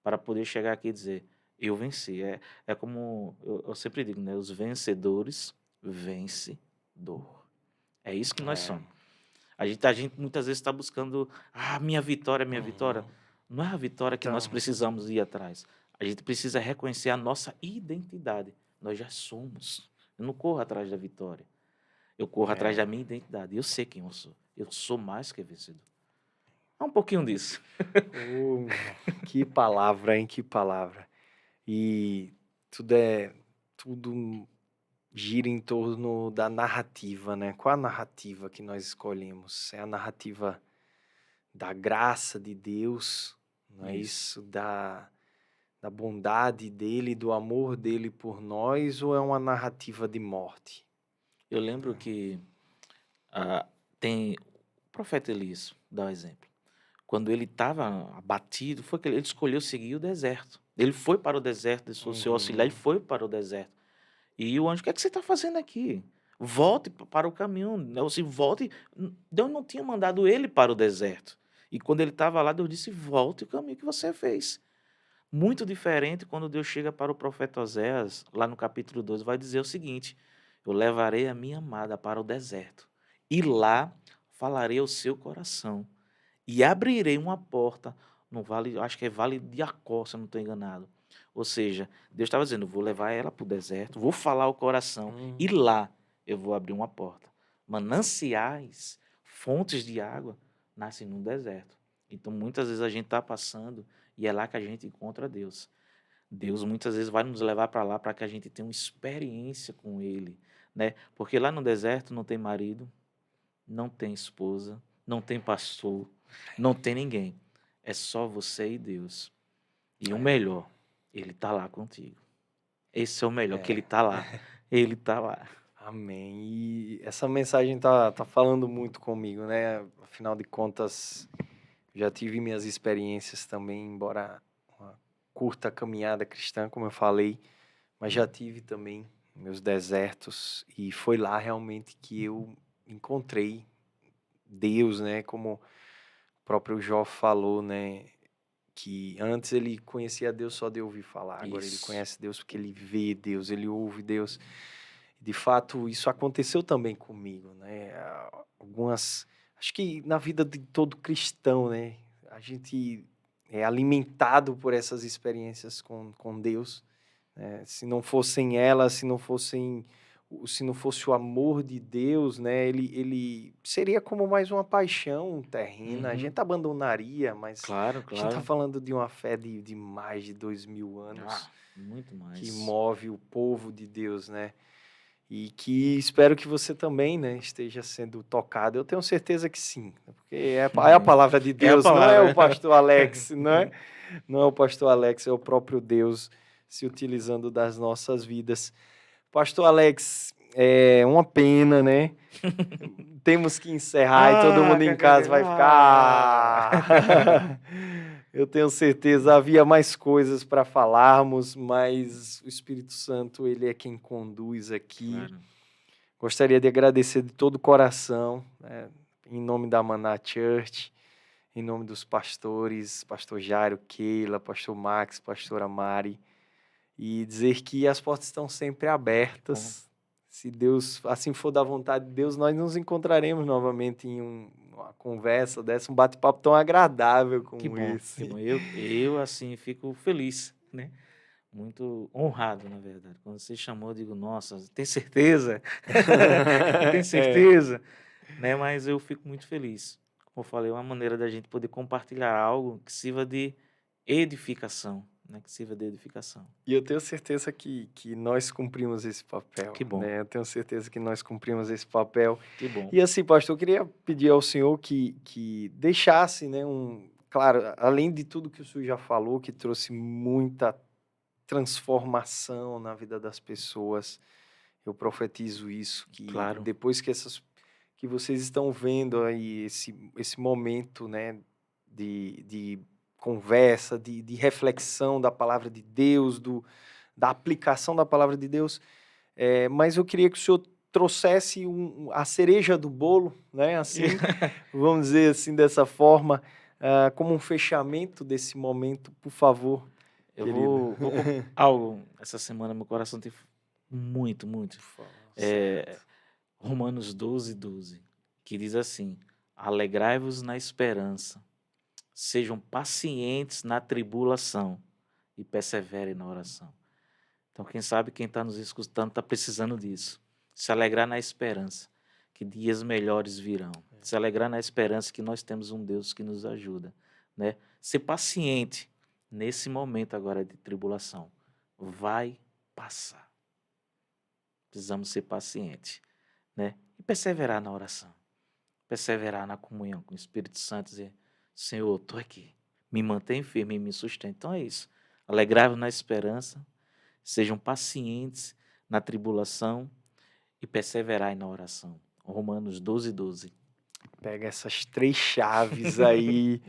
para poder chegar aqui e dizer, eu venci. É como eu sempre digo, né? Os vencedores vencem dor. É isso que nós É. somos. A gente muitas vezes está buscando, minha vitória, minha vitória. Uhum. Não é a vitória que nós Então, precisamos ir atrás. A gente precisa reconhecer a nossa identidade. Nós já somos. Eu não corro atrás da vitória. Eu corro atrás da é. minha identidade. Eu sei quem eu sou. Eu sou mais que vencedor. É um pouquinho disso. Oh, que palavra, hein? Que palavra. E tudo gira em torno da narrativa, né? Qual a narrativa que nós escolhemos? É a narrativa da graça de Deus, não é Isso. isso? Da bondade dele, do amor dele por nós, ou é uma narrativa de morte? Eu lembro que tem o profeta Elias, dá um exemplo. Quando ele estava abatido, foi que ele escolheu seguir o deserto. Ele foi para o deserto, deixou o seu auxiliar e Uhum. foi para o deserto. E o anjo, o que é que você está fazendo aqui? Volte para o caminho. Ou se volte. Deus não tinha mandado ele para o deserto. E quando ele estava lá, Deus disse: volte o caminho que você fez. Muito diferente quando Deus chega para o profeta Oséias, lá no capítulo 12, vai dizer o seguinte: eu levarei a minha amada para o deserto, e lá falarei ao seu coração, e abrirei uma porta no vale, acho que é Vale de Acó, se eu não estou enganado. Ou seja, Deus estava dizendo: vou levar ela para o deserto, vou falar ao coração, e Hum. lá eu vou abrir uma porta. Mananciais, fontes de água, nascem no deserto. Então, muitas vezes a gente está passando e é lá que a gente encontra Deus. Deus muitas vezes vai nos levar para lá para que a gente tenha uma experiência com Ele, né? Porque lá no deserto não tem marido, não tem esposa, não tem pastor, não tem ninguém. É só você e Deus. E o É, melhor, Ele está lá contigo. Esse é o melhor, que Ele é. está lá. Ele está lá. Amém. E essa mensagem tá falando muito comigo, né? Afinal de contas, já tive minhas experiências também, embora uma curta caminhada cristã, como eu falei, mas já tive também meus desertos e foi lá realmente que eu encontrei Deus, né? Como o próprio Jó falou, né? Que antes ele conhecia Deus só de ouvir falar, agora ele Isso. conhece Deus porque ele vê Deus, ele ouve Deus. De fato, isso aconteceu também comigo, né? Acho que na vida de todo cristão, né? A gente é alimentado por essas experiências com Deus, né? Se não fossem elas, se não fosse o amor de Deus, né? Ele seria como mais uma paixão terrena. A Uhum. gente abandonaria, mas Claro, a gente está claro. falando de uma fé de mais de 2000 anos Muito que mais. move o povo de Deus, né? E que espero que você também, né, esteja sendo tocado. Eu tenho certeza que sim, né, porque é a palavra de É a Deus, não é o palavra. pastor Alex, não é? Não é o pastor Alex, é o próprio Deus se utilizando das nossas vidas. Pastor Alex, é uma pena, né? Temos que encerrar e todo mundo em casa vai ficar. Eu tenho certeza, havia mais coisas para falarmos, mas o Espírito Santo, ele é quem conduz aqui. Claro. Gostaria de agradecer de todo o coração, né, em nome da Maná Church, em nome dos pastores, pastor Jairo, Keila, pastor Max, pastora Mari, e dizer que as portas estão sempre Que bom. abertas. Se Deus assim for da vontade de Deus, nós nos encontraremos novamente em uma conversa dessa, um bate-papo tão agradável Que como bom, que esse. bom. Eu assim, fico feliz, né? Muito honrado, na verdade. Quando você chamou, eu digo, nossa, tem certeza? Tem É, certeza? Né? Mas eu fico muito feliz. Como eu falei, é uma maneira da gente poder compartilhar algo que sirva de edificação, né? Que sirva de edificação. e eu tenho certeza que nós cumprimos esse papel, Que bom, né? Eu tenho certeza que nós cumprimos esse papel. que bom. E assim, pastor, eu queria pedir ao senhor que deixasse, né, claro, além de tudo que o senhor já falou, que trouxe muita transformação na vida das pessoas, eu profetizo isso, que Claro. depois que vocês estão vendo aí esse momento, né, de conversa, de reflexão da palavra de Deus, da aplicação da palavra de Deus, Mas eu queria que o senhor trouxesse a cereja do bolo, né? Assim, vamos dizer assim, dessa forma, como um fechamento desse momento, por favor, Eu querido. vou algo essa semana, meu coração tem muito, muito. É, Romanos 12:12, que diz assim: alegrai-vos na esperança, sejam pacientes na tribulação e perseverem na oração. Então, quem sabe quem está nos escutando está precisando disso. Se alegrar na esperança que dias melhores virão. Se alegrar na esperança que nós temos um Deus que nos ajuda, né? Ser paciente nesse momento agora de tribulação. Vai passar. Precisamos ser pacientes, né? E perseverar na oração. Perseverar na comunhão com o Espírito Santo. Dizer, Senhor, estou aqui. Me mantém firme e me sustenta. Então é isso. Alegrai-vos na esperança. Sejam pacientes na tribulação e perseverai na oração. Romanos 12:12. Pega essas 3 chaves aí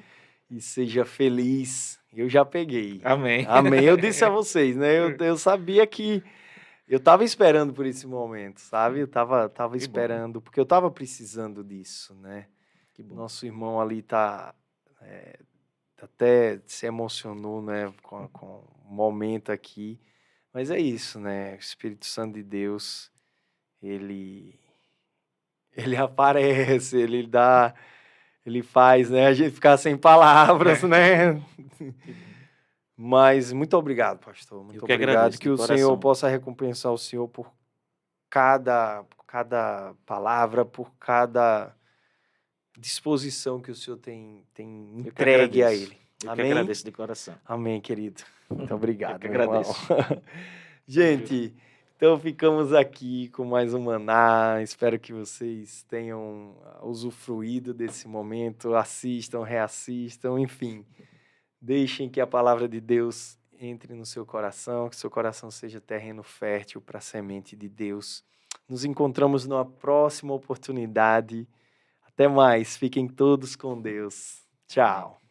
e seja feliz. Eu já peguei. Amém. Amém. Eu disse a vocês, né? Eu sabia que eu estava esperando por esse momento, sabe? Eu estava Que bom. esperando, porque eu estava precisando disso, né? Que bom. Nosso irmão ali até se emocionou, né, com o momento aqui. Mas é isso, né? O Espírito Santo de Deus, ele aparece, ele faz, né, a gente ficar sem palavras, né? Que bom. Mas muito obrigado, pastor. Muito Eu que obrigado. agradeço, Que de o Senhor coração. possa recompensar o Senhor por cada palavra, por cada disposição que o Senhor tem Eu que entregue a agradeço. Ele. Eu que Amém? agradeço de coração. Amém, querido. Muito Eu obrigado, que meu irmão. agradeço. Gente, então ficamos aqui com mais um Maná. Espero que vocês tenham usufruído desse momento. Assistam, reassistam, enfim. Deixem que a palavra de Deus entre no seu coração, que seu coração seja terreno fértil para a semente de Deus. Nos encontramos numa próxima oportunidade. Até mais. Fiquem todos com Deus. Tchau.